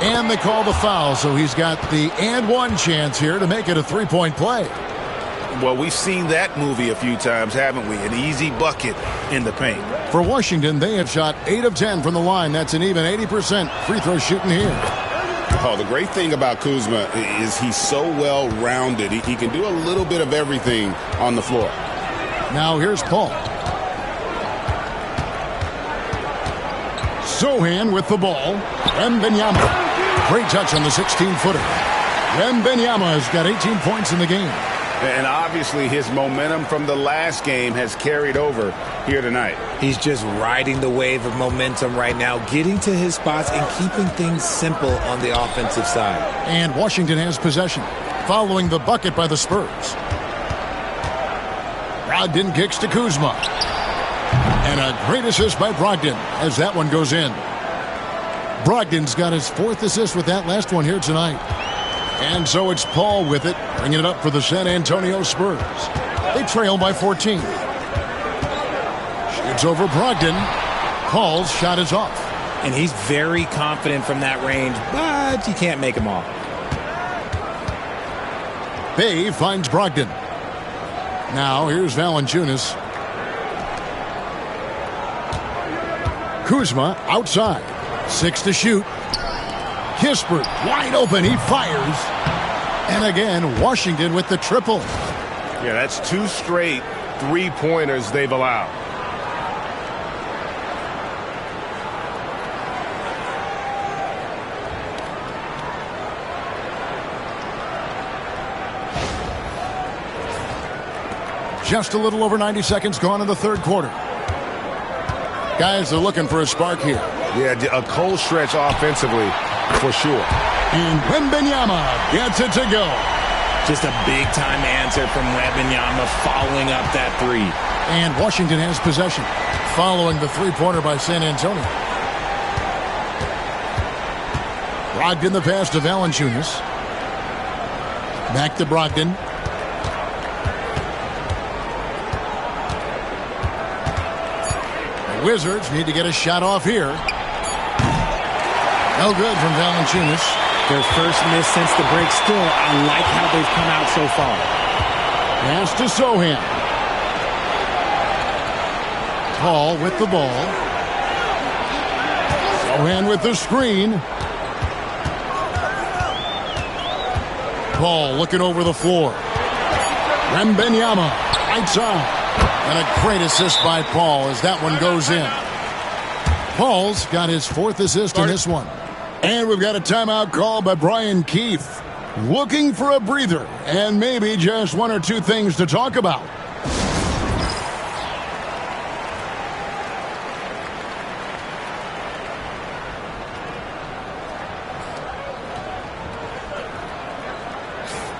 And they call the foul, so he's got the and one chance here to make it a three-point play. Well, we've seen that movie a few times, haven't we? An easy bucket in the paint. For Washington, they have shot 8 of 10 from the line. That's an even 80% free throw shooting here. Oh, the great thing about Kuzma is he's so well-rounded. He can do a little bit of everything on the floor. Now here's Paul. Sohan with the ball. Wembanyama. Great touch on the 16-footer. Wembanyama has got 18 points in the game. And obviously his momentum from the last game has carried over here tonight. He's just riding the wave of momentum right now, getting to his spots and keeping things simple on the offensive side. And Washington has possession, following the bucket by the Spurs. Brogdon kicks to Kuzma. And a great assist by Brogdon as that one goes in. Brogdon's got his 4th assist with that last one here tonight. And so it's Paul with it, bringing it up for the San Antonio Spurs. They trail by 14. Shoots over Brogdon. Paul's shot is off. And he's very confident from that range, but he can't make them all. Bay finds Brogdon. Now here's Valanciunas. Kuzma outside. 6 to shoot. Kispert wide open. He fires. And again, Washington with the triple. Yeah, that's 2 straight three-pointers they've allowed. Just a little over 90 seconds gone in the third quarter. Guys are looking for a spark here. Yeah, a cold stretch offensively for sure. And Wembanyama gets it to go. Just a big-time answer from Wembanyama following up that 3. And Washington has possession, following the three-pointer by San Antonio. Brogdon the pass to Valanciunas. Back to Brogdon. The Wizards need to get a shot off here. No good from Valanciunas. Their first miss since the break. Still, I like how they've come out so far. Pass to Sohan. Paul with the ball. Sohan with the screen. Paul looking over the floor. Wembanyama right side. And a great assist by Paul as that one goes in. Paul's got his 4th assist in this one. And we've got a timeout call by Brian Keefe. Looking for a breather and maybe just 1 or 2 things to talk about.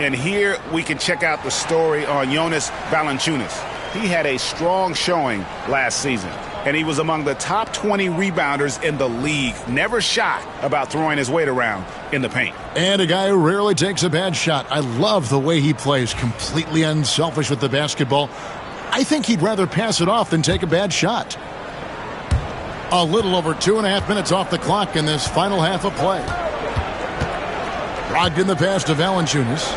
And here we can check out the story on Jonas Valanciunas. He had a strong showing last season, and he was among the top 20 rebounders in the league. Never shy about throwing his weight around in the paint. And a guy who rarely takes a bad shot. I love the way he plays, completely unselfish with the basketball. I think he'd rather pass it off than take a bad shot. A little over 2.5 minutes off the clock in this final half of play. Brogdon the pass to Valanciunas.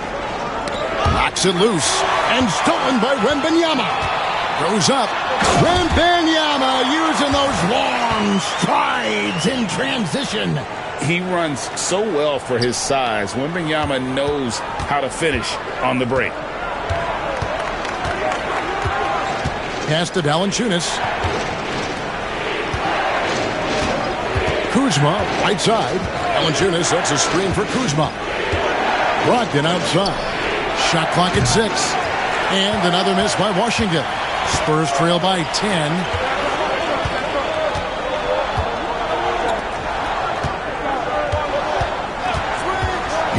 Knocks it loose. And stolen by Wembanyama. Goes up. Wembanyama using those long strides in transition. He runs so well for his size. Wembanyama knows how to finish on the break. Pass to Valanciunas. Kuzma, right side. Valanciunas sets a screen for Kuzma. Brogdon outside. Shot clock at 6. And another miss by Washington. Spurs trail by 10.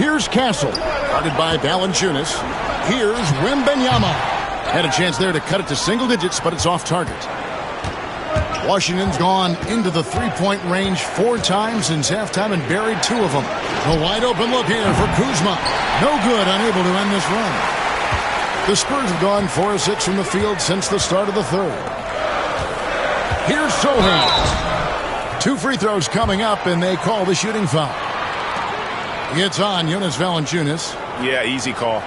Here's Castle, guarded by Valanciunas. Here's Wembanyama. Had a chance there to cut it to single digits, but it's off target. Washington's gone into the three-point range 4 times since halftime and buried 2 of them. A wide open look here for Kuzma. No good, unable to end this run. The Spurs have gone 4 of 6 from the field since the start of the third. Here's Sohan. 2 free throws coming up, and they call the shooting foul. It's on Jonas Valanciunas. Yeah, easy call.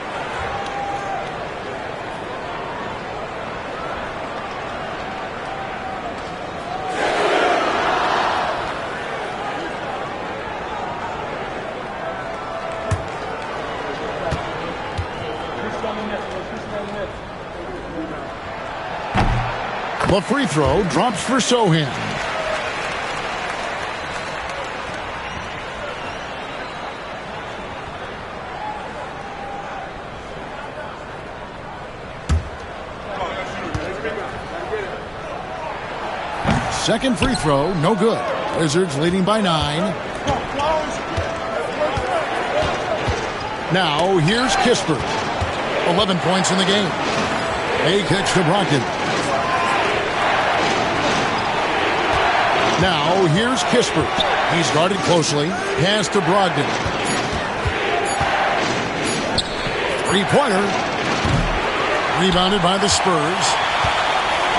The free throw drops for Sohan. Second free throw, no good. Wizards leading by 9. Now here's Kispert. 11 points in the game. A catch to Brogdon. Now, here's Kispert. He's guarded closely. Pass to Brogdon. Three-pointer. Rebounded by the Spurs.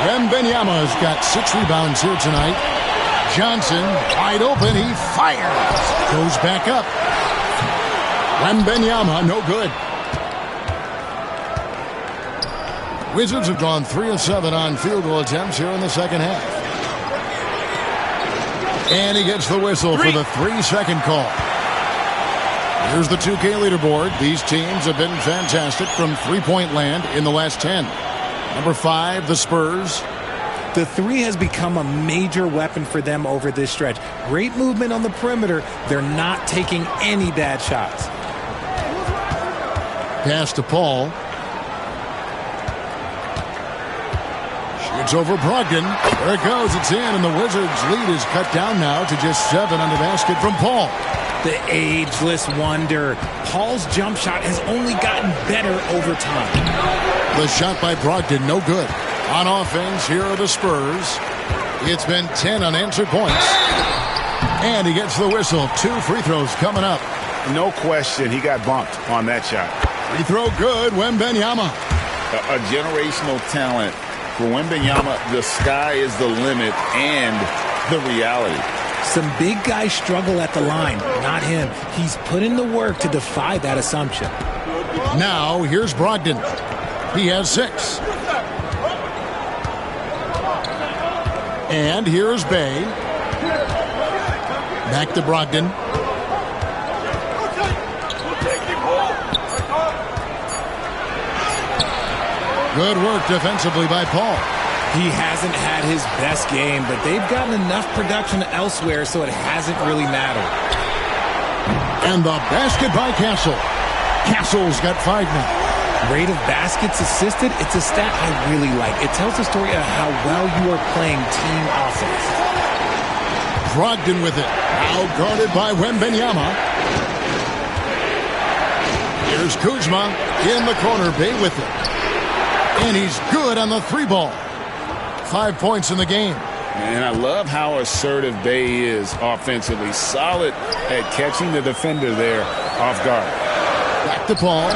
Wembanyama's got 6 rebounds here tonight. Johnson, wide open. He fires. Goes back up. Wembanyama, no good. Wizards have gone 3 of 7 on field goal attempts here in the second half. And he gets the whistle for the 3-second call. Here's the 2K leaderboard. These teams have been fantastic from three-point land in the last 10. Number 5, the Spurs. The 3 has become a major weapon for them over this stretch. Great movement on the perimeter. They're not taking any bad shots. Pass to Paul. It's over Brogdon. There it goes. It's in, and the Wizards' lead is cut down now to just 7 on the basket from Paul. The ageless wonder. Paul's jump shot has only gotten better over time. The shot by Brogdon, no good. On offense, here are the Spurs. It's been 10 unanswered points. And he gets the whistle. 2 free throws coming up. No question, he got bumped on that shot. Free throw good, Wembanyama. A generational talent. For Wembanyama, the sky is the limit and the reality. Some big guys struggle at the line, not him. He's put in the work to defy that assumption. Now, here's Brogdon. He has 6. And here's Bay. Back to Brogdon. Good work defensively by Paul. He hasn't had his best game, but they've gotten enough production elsewhere, so it hasn't really mattered. And the basket by Castle. Castle's got 5 now. Rate of baskets assisted, it's a stat I really like. It tells the story of how well you are playing team offense. Brogdon with it. Now guarded by Wembanyama. Here's Kuzma in the corner. Bay with it. And he's good on the 3-ball. 5 points in the game. And I love how assertive Bay is offensively. Solid at catching the defender there off guard. Back to Paul.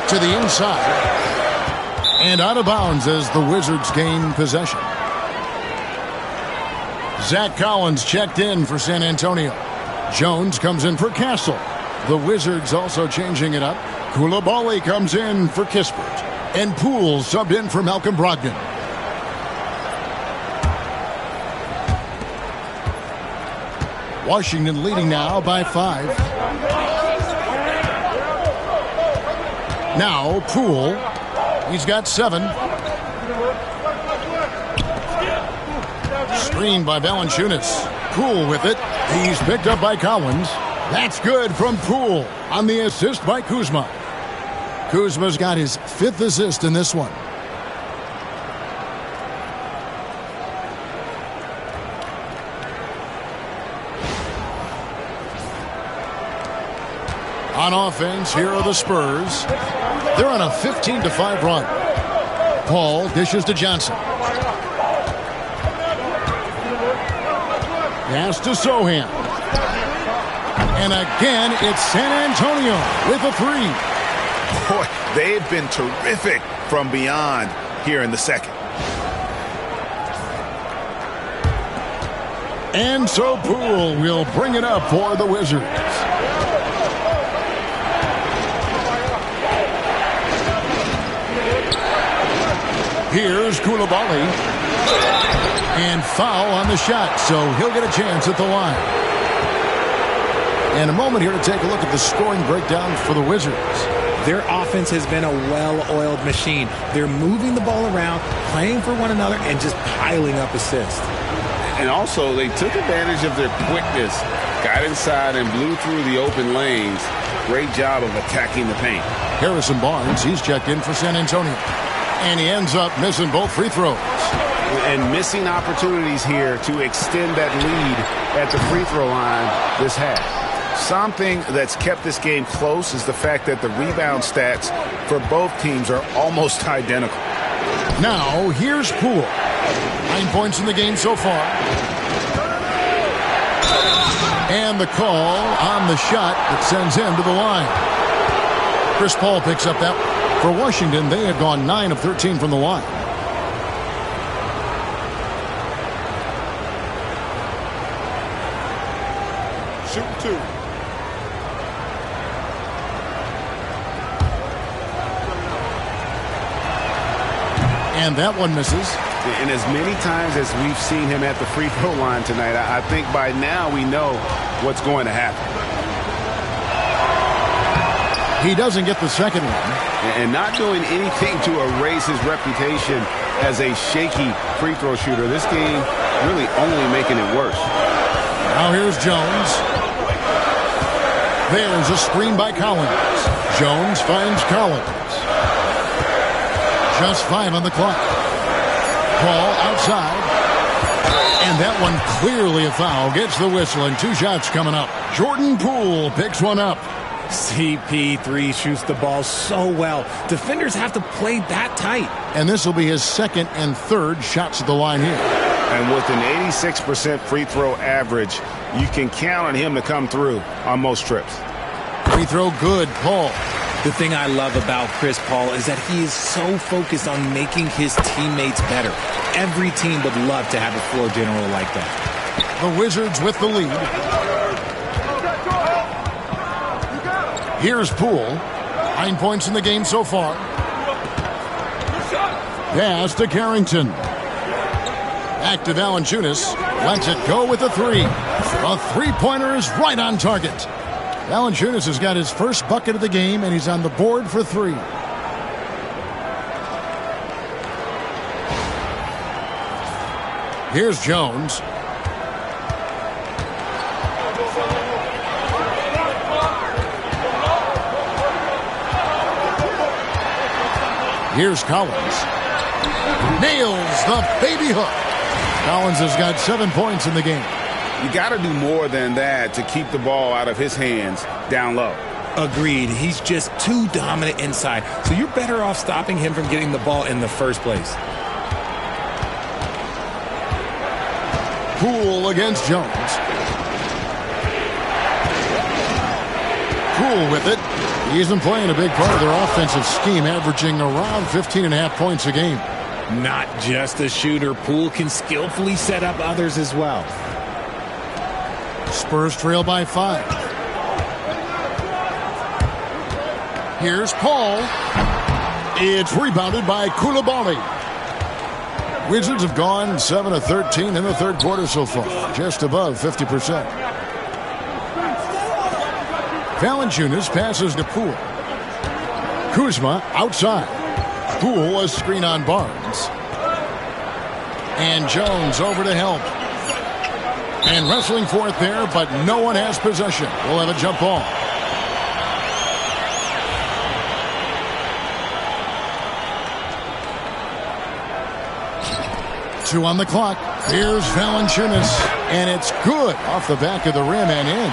To the inside. And out of bounds as the Wizards gain possession. Zach Collins checked in for San Antonio. Jones comes in for Castle. The Wizards also changing it up. Coulibaly comes in for Kispert. And Poole subbed in for Malcolm Brogdon. Washington leading now by 5. Now Poole. He's got 7. Screened by Valanciunas. Poole with it. He's picked up by Collins. That's good from Poole on the assist by Kuzma. Kuzma's got his 5th assist in this one. On offense, here are the Spurs. They're on a 15-5 run. Paul dishes to Johnson. Pass to Sohan. And again, it's San Antonio with a three. Boy, they've been terrific from beyond here in the second. And so Poole will bring it up for the Wizards. Here's Koulibaly. And foul on the shot, so he'll get a chance at the line. And a moment here to take a look at the scoring breakdown for the Wizards. Their offense has been a well-oiled machine. They're moving the ball around, playing for one another, and just piling up assists. And also, they took advantage of their quickness, got inside and blew through the open lanes. Great job of attacking the paint. Harrison Barnes, he's checked in for San Antonio. And he ends up missing both free throws. And missing opportunities here to extend that lead at the free throw line this half. Something that's kept this game close is the fact that the rebound stats for both teams are almost identical. Now, here's Poole. 9 points in the game so far. And the call on the shot that sends him to the line. Chris Paul picks up that. For Washington, they had gone 9 of 13 from the line. Shooting two. And that one misses. And as many times as we've seen him at the free throw line tonight, I think by now we know what's going to happen. He doesn't get the second one. And not doing anything to erase his reputation as a shaky free throw shooter. This game really only making it worse. Now here's Jones. There's a screen by Collins. Jones finds Collins. Just 5 on the clock. Paul outside. And that one clearly a foul. Gets the whistle and 2 shots coming up. Jordan Poole picks one up. CP3 shoots the ball so well. Defenders have to play that tight. And this will be his second and third shots at the line here. And with an 86% free throw average, you can count on him to come through on most trips. Free throw good, Paul. The thing I love about Chris Paul is that he is so focused on making his teammates better. Every team would love to have a floor general like that. The Wizards with the lead. Here's Poole. 9 points in the game so far. Pass to Carrington. Back to Valanciunas. Lets it go with a three. A three-pointer is right on target. Valanciunas has got his first bucket of the game, and he's on the board for 3. Here's Jones. Here's Collins. Nails the baby hook. Collins has got 7 points in the game. You got to do more than that to keep the ball out of his hands down low. Agreed. He's just too dominant inside. So you're better off stopping him from getting the ball in the first place. Poole against Jones. Poole with it. He isn't playing a big part of their offensive scheme, averaging around 15.5 points a game. Not just a shooter. Poole can skillfully set up others as well. Spurs trail by 5. Here's Paul. It's rebounded by Koulibaly. Wizards have gone 7 of 13 in the third quarter so far, just above 50%. Valanciunas passes to Poole. Kuzma outside. Poole a screen on Barnes. And Jones over to help. And wrestling for it there, but no one has possession. We'll have a jump ball. Two on the clock. Here's Valanciunas. And it's good off the back of the rim and in.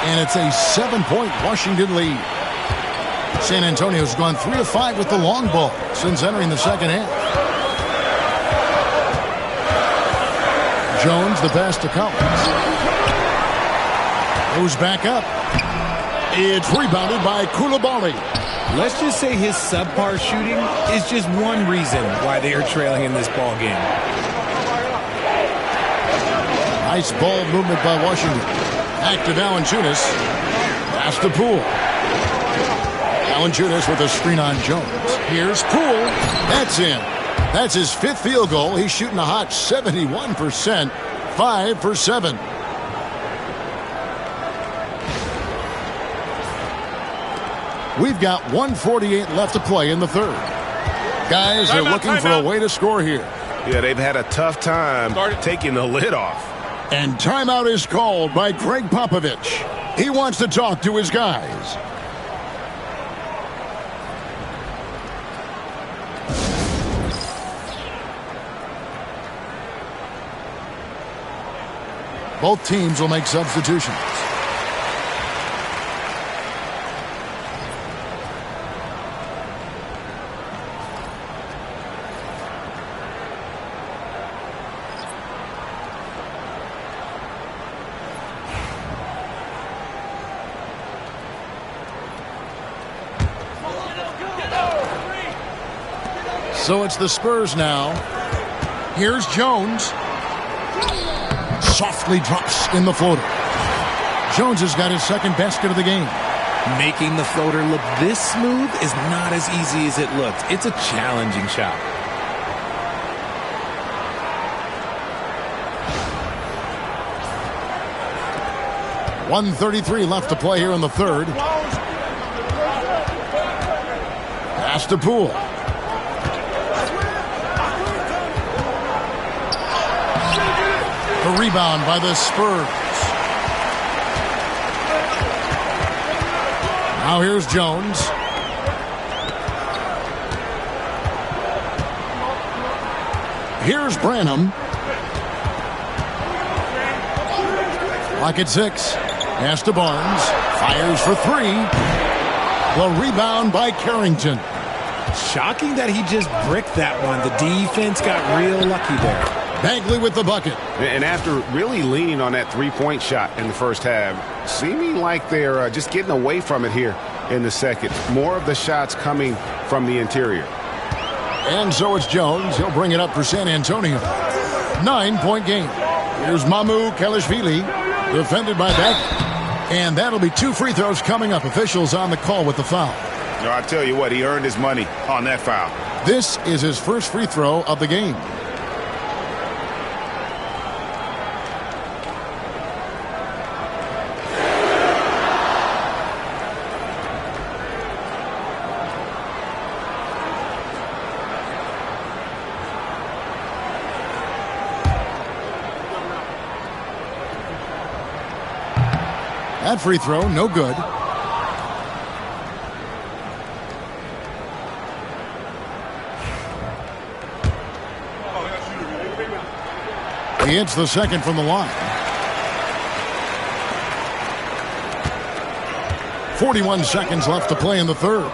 And it's a 7-point Washington lead. San Antonio's gone 3 of 5 with the long ball since entering the second half. Jones, the pass to Collins. Goes back up. It's rebounded by Koulibaly. Let's just say his subpar shooting is just one reason why they are trailing in this ball game. Nice ball movement by Washington. Back to Valanciunas. Pass to Poole. Valanciunas with a screen on Jones. Here's Poole. That's in. That's his 5th field goal. He's shooting a hot 71%. 5 for 7. We've got 1:48 left to play in the third. Guys are looking for a way to score here. Yeah, they've had a tough time taking the lid off. And timeout is called by Greg Popovich. He wants to talk to his guys. Both teams will make substitutions. So it's the Spurs now. Here's Jones. Softly drops in the floater. Jones has got his second basket of the game. Making the floater look this smooth is not as easy as it looks. It's a challenging shot. .133 left to play here in the third. Pass to Poole. The rebound by the Spurs. Now here's Jones. Here's Branham. Clock at 6. Pass to Barnes. Fires for 3. The rebound by Carrington. Shocking that he just bricked that one. The defense got real lucky there. Bagley with the bucket. And after really leaning on that three-point shot in the first half, seeming like they're just getting away from it here in the second. More of the shots coming from the interior. And so it's Jones. He'll bring it up for San Antonio. 9-point game. Here's Mamu Kelishvili, defended by Bagley. And that'll be 2 free throws coming up. Officials on the call with the foul. No, I tell you what, he earned his money on that foul. This is his first free throw of the game. That free throw, no good. He hits the second from the line. 41 seconds left to play in the third.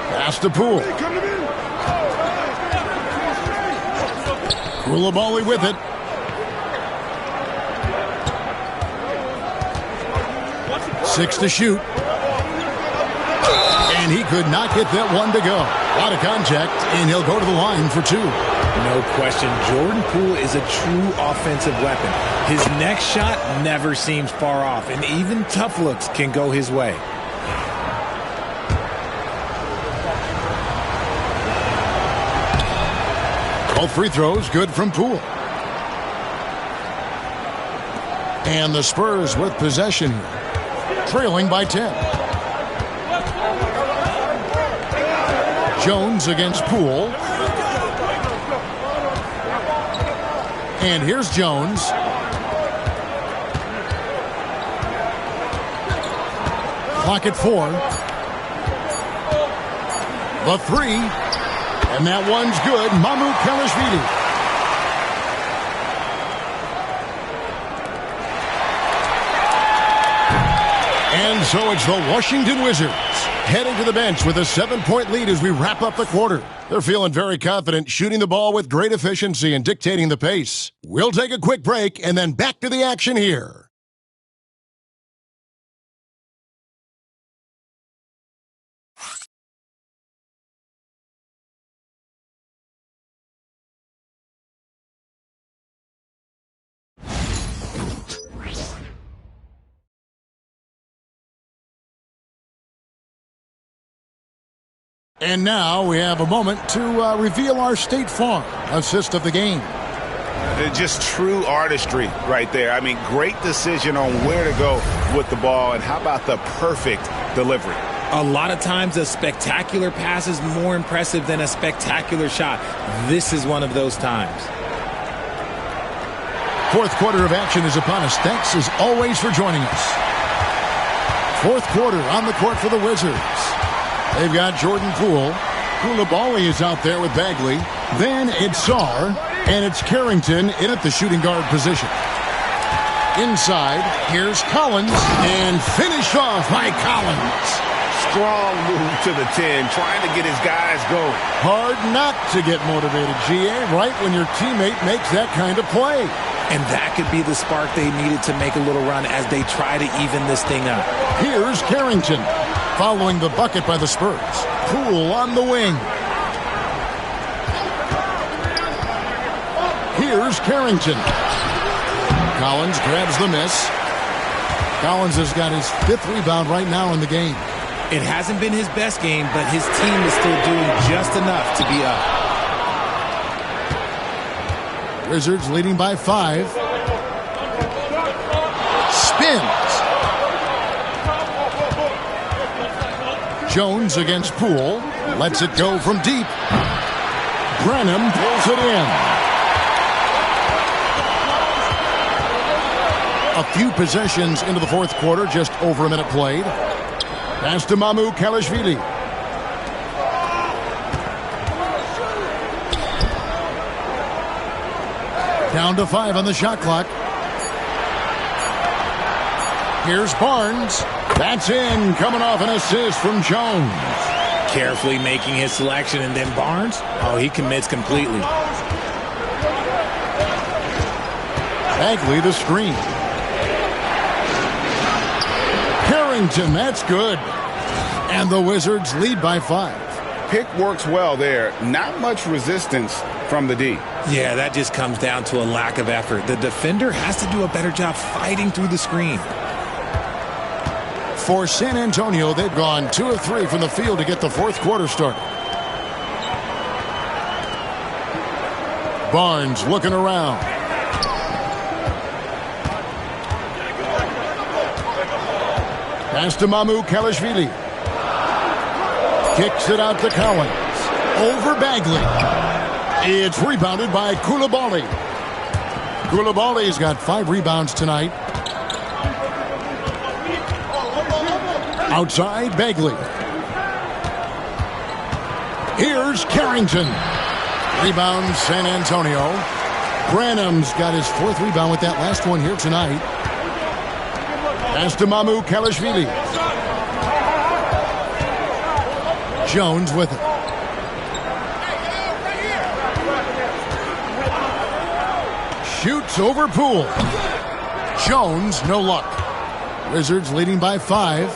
Pass to Poole. Koulibaly with it. Six to shoot. And he could not get that one to go. A lot of contact, and he'll go to the line for 2. No question, Jordan Poole is a true offensive weapon. His next shot never seems far off, and even tough looks can go his way. All free throws good from Poole. And the Spurs with possession here, trailing by 10. Jones against Poole. And here's Jones. Clock at 4. The 3. And that one's good. Mamu Kelishvili. And so it's the Washington Wizards heading to the bench with a 7-point lead as we wrap up the quarter. They're feeling very confident, shooting the ball with great efficiency and dictating the pace. We'll take a quick break and then back to the action here. And now we have a moment to reveal our State Farm assist of the game. Just true artistry right there. I mean, great decision on where to go with the ball, and how about the perfect delivery? A lot of times a spectacular pass is more impressive than a spectacular shot. This is one of those times. Fourth quarter of action is upon us. Thanks as always for joining us. Fourth quarter on the court for the Wizards. They've got Jordan Poole. Coulibaly is out there with Bagley. Then it's Sarr, and it's Carrington in at the shooting guard position. Inside, here's Collins, and finished off by Collins. Strong move to the 10, trying to get his guys going. Hard not to get motivated, GA, right when your teammate makes that kind of play. And that could be the spark they needed to make a little run as they try to even this thing up. Here's Carrington, following the bucket by the Spurs. Poole on the wing. Here's Carrington. Collins grabs the miss. Collins has got his 5th rebound right now in the game. It hasn't been his best game, but his team is still doing just enough to be up. Wizards leading by 5. Spins. Jones against Poole. Lets it go from deep. Brenham pulls it in. A few possessions into the fourth quarter, just over a minute played. Pass to Mamu Kalashvili. Down to 5 on the shot clock. Here's Barnes. That's in, coming off an assist from Jones. Carefully making his selection, and then Barnes, he commits completely. Bagley the screen. Carrington, that's good. And the Wizards lead by 5. Pick works well there. Not much resistance from the D. Yeah, that just comes down to a lack of effort. The defender has to do a better job fighting through the screen. For San Antonio, they've gone 2 of 3 from the field to get the fourth quarter started. Barnes looking around. Pass to Mamu Kalashvili. Kicks it out to Collins. Over Bagley. It's rebounded by Coulibaly. Coulibaly's got 5 rebounds tonight. Outside, Bagley. Here's Carrington. Rebound, San Antonio. Branham's got his 4th rebound with that last one here tonight. Pass to Mamu Kalashvili. Jones with it. Shoots over Poole. Jones, no luck. Wizards leading by 5.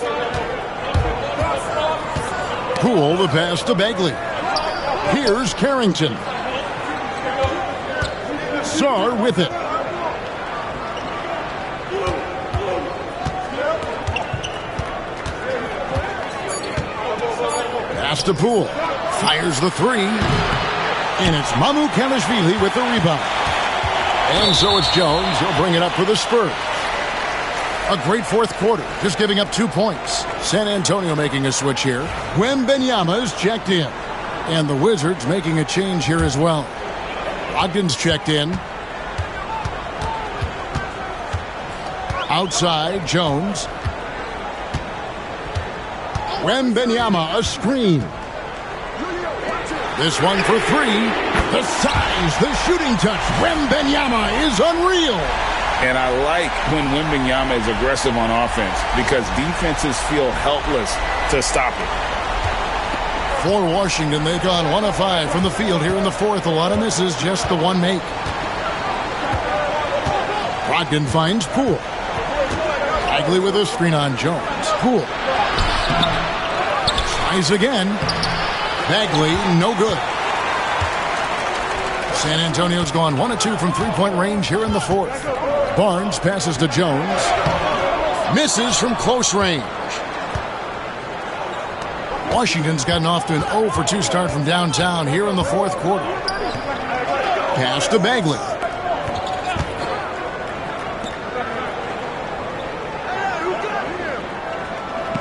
Poole, the pass to Bagley. Here's Carrington. Sarr with it. Pass to Poole. Fires the 3. And it's Mamu Kalashvili with the rebound. And so it's Jones. He'll bring it up for the Spurs. A great fourth quarter, just giving up 2 points. San Antonio making a switch here. Wembanyama's checked in. And the Wizards making a change here as well. Ogden's checked in. Outside, Jones. Wembanyama, a screen. This one for 3. The size, the shooting touch. Wembanyama is unreal. And I like when Wembanyama is aggressive on offense because defenses feel helpless to stop it. For Washington, they've gone 1 of 5 from the field here in the fourth. A lot of misses, just the one make. Brogdon finds Poole. Bagley with a screen on Jones. Poole tries again. Bagley, no good. San Antonio's gone 1 of 2 from three-point range here in the fourth. Barnes passes to Jones. Misses from close range. Washington's gotten off to an 0 for 2 start from downtown here in the fourth quarter. Pass to Bagley.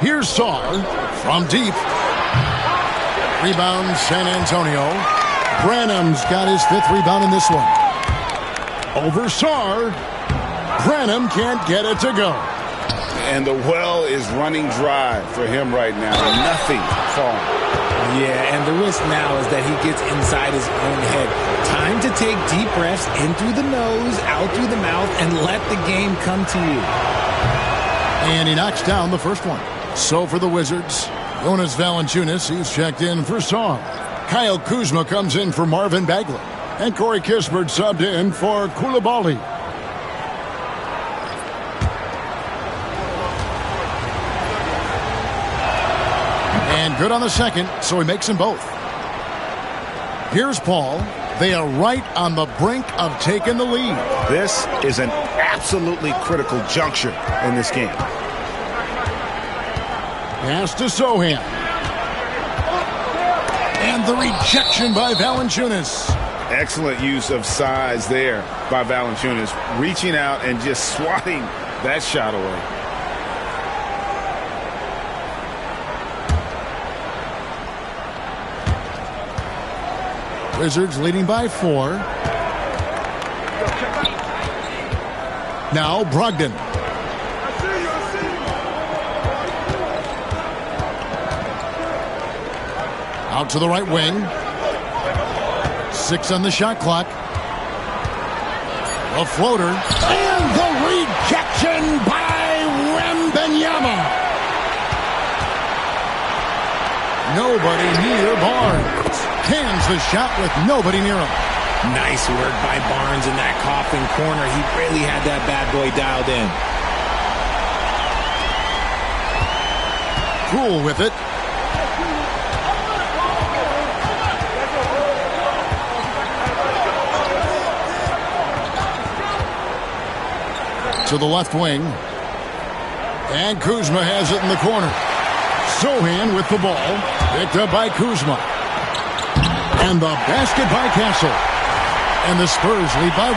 Here's Sarr from deep. Rebound San Antonio. Branham's got his 5th rebound in this one. Over Sarr. Branham can't get it to go. And the well is running dry for him right now. Nothing falling. Yeah, and the risk now is that he gets inside his own head. Time to take deep breaths in through the nose, out through the mouth, and let the game come to you. And he knocks down the first one. So for the Wizards, Jonas Valanciunas, he's checked in for Sarr. Kyle Kuzma comes in for Marvin Bagley. And Corey Kispert subbed in for Coulibaly. And good on the second, so he makes them both. Here's Paul. They are right on the brink of taking the lead. This is an absolutely critical juncture in this game. Pass to Sohan. And the rejection by Valanciunas. Excellent use of size there by Valanciunas, reaching out and just swatting that shot away. Wizards leading by 4. Now Brogdon. Out to the right wing. 6 on the shot clock. A floater. And the rejection by Wembanyama. Nobody near Barnes. Hands the shot with nobody near him. Nice work by Barnes in that coffin corner. He really had that bad boy dialed in. Poole with it. To the left wing. And Kuzma has it in the corner. Sohan with the ball. Picked up by Kuzma. And the basket by Castle. And the Spurs lead by 1.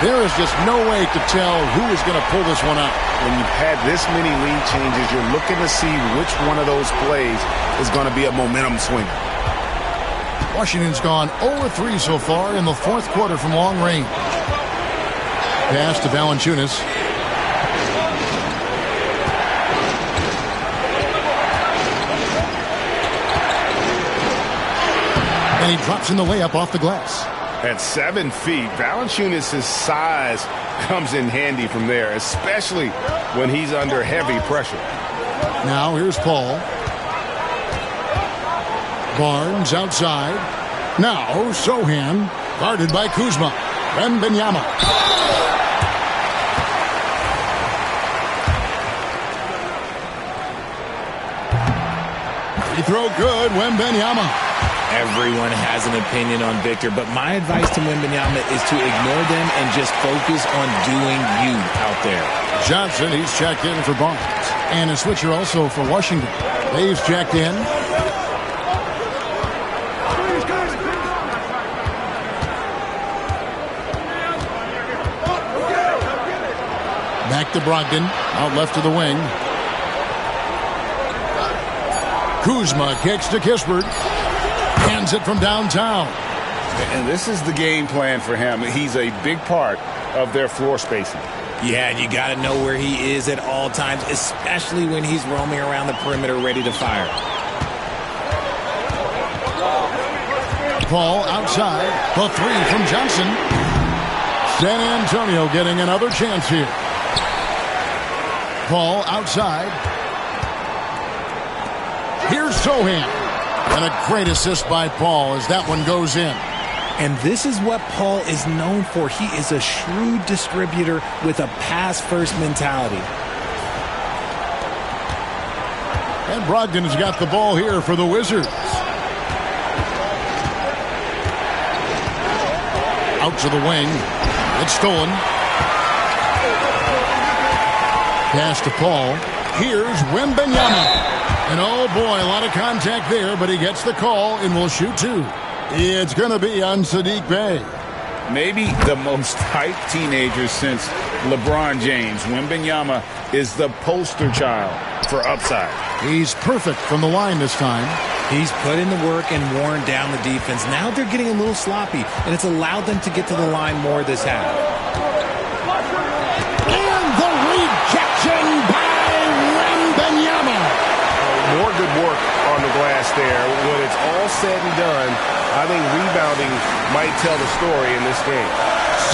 There is just no way to tell who is going to pull this one out. When you've had this many lead changes, you're looking to see which one of those plays is going to be a momentum swinger. Washington's gone 0-3 so far in the fourth quarter from long range. Pass to Valanciunas. And he drops in the layup off the glass. At 7 feet, Valanciunas' size comes in handy from there, especially when he's under heavy pressure. Now here's Paul. Barnes outside. Now Sohan, guarded by Kuzma. Wembanyama. Free throw good, Wembanyama. Everyone has an opinion on Victor, but my advice to Wembanyama is to ignore them and just focus on doing you out there. Johnson, he's checked in for Barnes. And a switcher also for Washington. Dave's checked in. Back to Brogdon, out left to the wing. Kuzma kicks to Kispert. Hands it from downtown. And this is the game plan for him. He's a big part of their floor spacing. Yeah, you got to know where he is at all times, especially when he's roaming around the perimeter ready to fire. Paul outside. The 3 from Johnson. San Antonio getting another chance here. Ball outside. Here's Sohan. And a great assist by Paul as that one goes in. And this is what Paul is known for. He is a shrewd distributor with a pass-first mentality. And Brogdon's got the ball here for the Wizards. Out to the wing. It's stolen. Pass to Paul. Here's Wembanyama. And oh boy, a lot of contact there, but he gets the call and will shoot two. It's going to be on Saddiq Bey. Maybe the most hyped teenager since LeBron James. Wembanyama is the poster child for upside. He's perfect from the line this time. He's put in the work and worn down the defense. Now they're getting a little sloppy, and it's allowed them to get to the line more this half. And the rejection by Wembanyama. More good work on the glass there. When it's all said and done, I think rebounding might tell the story in this game.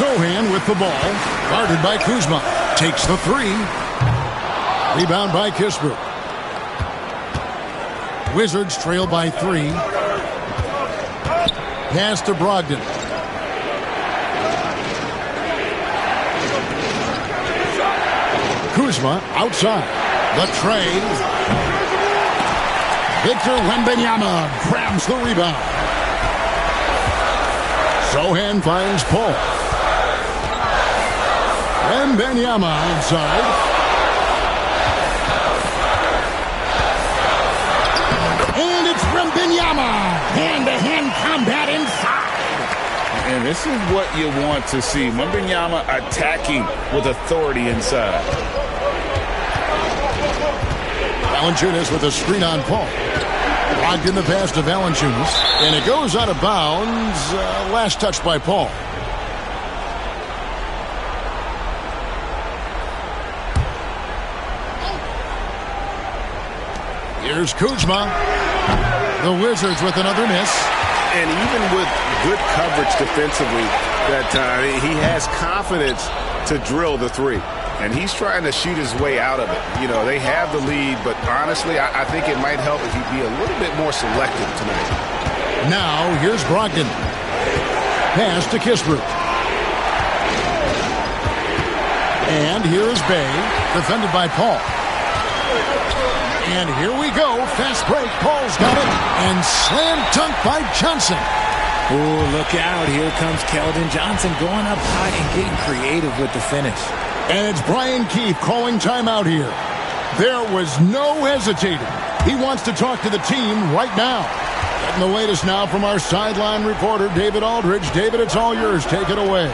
Sohan with the ball. Guarded by Kuzma. Takes the three. Rebound by Kispert. Wizards trail by 3. Pass to Brogdon. Kuzma outside. The tray. Victor Wembanyama grabs the rebound. Sohan finds Paul. Wembanyama outside. And it's Wembanyama. Hand-to-hand combat inside. And this is what you want to see. Wembanyama attacking with authority inside. Valanciunas with a screen on Paul. Locked in the pass to Valanciunas. And it goes out of bounds. Last touch by Paul. Here's Kuzma. The Wizards with another miss. And even with good coverage defensively that time, he has confidence to drill the three. And he's trying to shoot his way out of it. You know, they have the lead, but honestly, I think it might help if he'd be a little bit more selective tonight. Now, here's Brogdon. Pass to Kispert. And here is Bey, defended by Paul. And here we go. Fast break. Paul's got it. And slam dunk by Johnson. Oh, look out. Here comes Keldon Johnson going up high and getting creative with the finish. And it's Brian Keefe calling timeout here. There was no hesitating. He wants to talk to the team right now. Getting the latest now from our sideline reporter, David Aldridge. David, it's all yours. Take it away.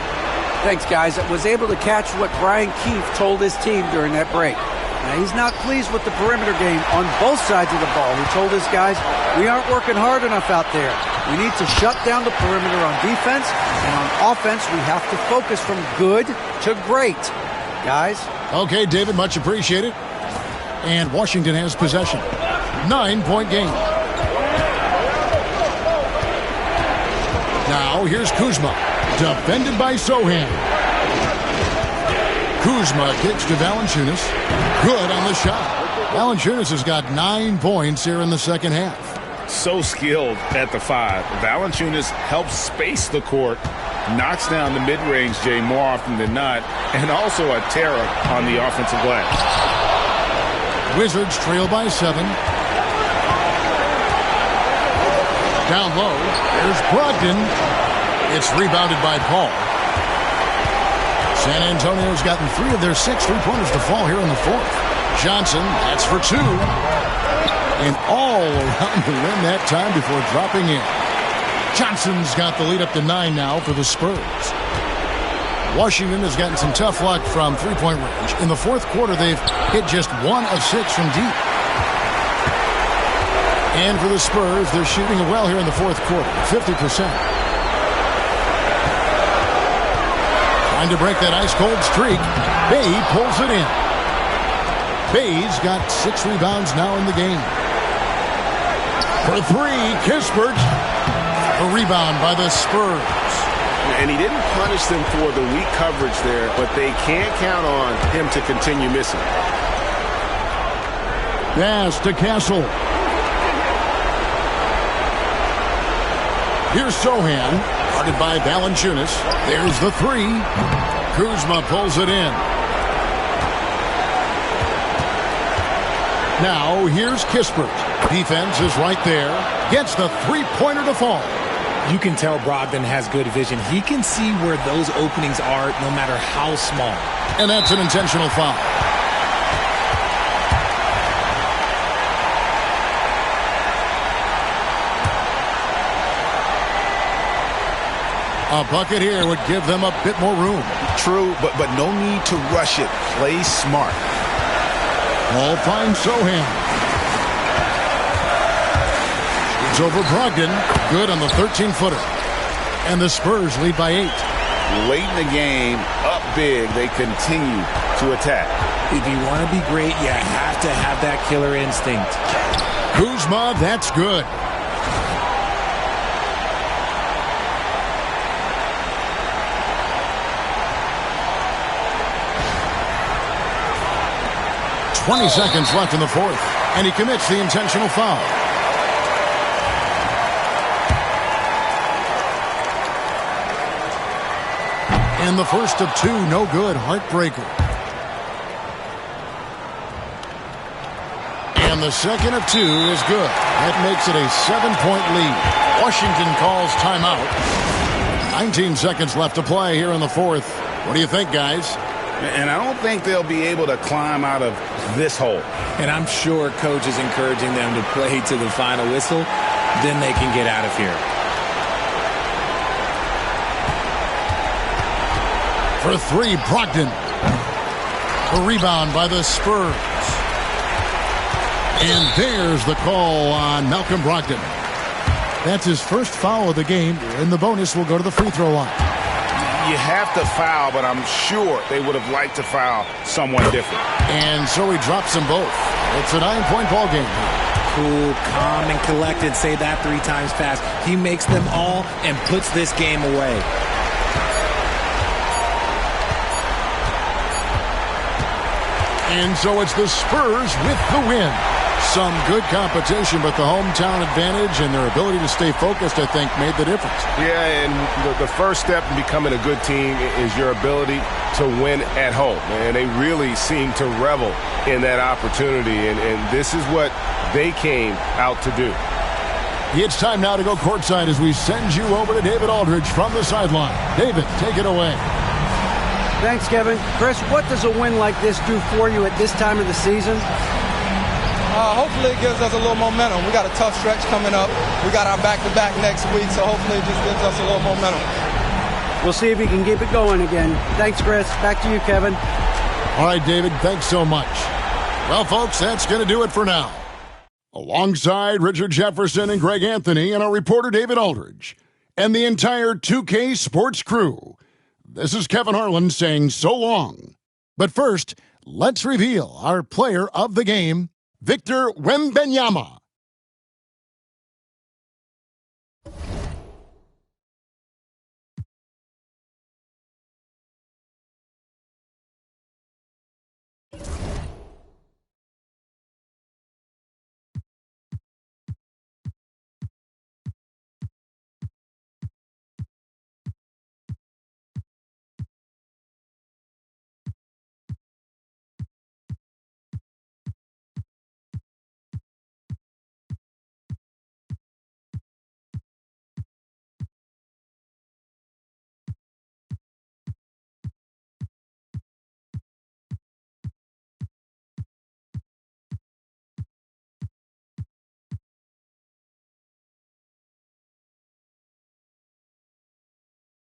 Thanks, guys. I was able to catch what Brian Keefe told his team during that break. Now, he's not pleased with the perimeter game on both sides of the ball. He told his guys, we aren't working hard enough out there. We need to shut down the perimeter on defense, and on offense, we have to focus from good to great. Guys? Okay, David, much appreciated. And Washington has possession. 9-point game. Now, here's Kuzma. Defended by Sohan. Kuzma kicks to Valanciunas. Good on the shot. Valanciunas has got 9 points here in the second half. So skilled at the 5. Valanciunas helps space the court, knocks down the mid-range, Jay, more often than not, and also a terror on the offensive glass. Wizards trail by 7. Down low, there's Brogdon. It's rebounded by Paul. San Antonio's gotten 3 of their 6 3-pointers to fall here in the fourth. Johnson, that's for 2. And all around the rim that time before dropping in. Johnson's got the lead up to 9 now for the Spurs. Washington has gotten some tough luck from 3-point range. In the fourth quarter, they've hit just 1 of 6 from deep. And for the Spurs, they're shooting well here in the fourth quarter, 50%. Trying to break that ice-cold streak. Bey pulls it in. Bey's got 6 rebounds now in the game. For 3, Kispert. A rebound by the Spurs. And he didn't punish them for the weak coverage there, but they can't count on him to continue missing. Pass to Castle. Here's Sohan, guarded by Valanciunas. There's the three. Kuzma pulls it in. Now here's Kispert. Defense is right there. Gets the three-pointer to fall. You can tell Brogdon has good vision. He can see where those openings are no matter how small. And that's an intentional foul. A bucket here would give them a bit more room. True, but no need to rush it. Play smart. Ball finds Sohan. It's over Brogdon. Good on the 13-footer. And the Spurs lead by 8. Late in the game, up big, they continue to attack. If you want to be great, you have to have that killer instinct. Kuzma, that's good. .20 seconds left in the fourth, and he commits the intentional foul. And the first of two, no good, heartbreaker. And the second of two is good. That makes it a 7-point lead. Washington calls timeout. 19 seconds left to play here in the fourth. What do you think, guys? And I don't think they'll be able to climb out of this hole. And I'm sure coach is encouraging them to play to the final whistle. Then they can get out of here. For three, Brogdon. A rebound by the Spurs. And there's the call on Malcolm Brogdon. That's his first foul of the game, and the bonus will go to the free throw line. You have to foul, but I'm sure they would have liked to foul someone different. And so he drops them both. It's a 9-point ball game. Cool, calm, and collected. Say that 3 times fast. He makes them all and puts this game away. And so it's the Spurs with the win. Some good competition, but the hometown advantage and their ability to stay focused, I think, made the difference. Yeah, and the first step in becoming a good team is your ability to win at home. And they really seem to revel in that opportunity, and this is what they came out to do. It's time now to go courtside as we send you over to David Aldridge from the sideline. David, take it away. Thanks, Kevin. Chris, what does a win like this do for you at this time of the season? Hopefully it gives us a little momentum. We got a tough stretch coming up. We got our back-to-back next week, so hopefully it just gives us a little momentum. We'll see if he can keep it going again. Thanks, Chris. Back to you, Kevin. All right, David, thanks so much. Well, folks, that's going to do it for now. Alongside Richard Jefferson and Greg Anthony and our reporter David Aldridge and the entire 2K Sports crew, this is Kevin Harlan saying so long. But first, let's reveal our player of the game, Victor Wembanyama.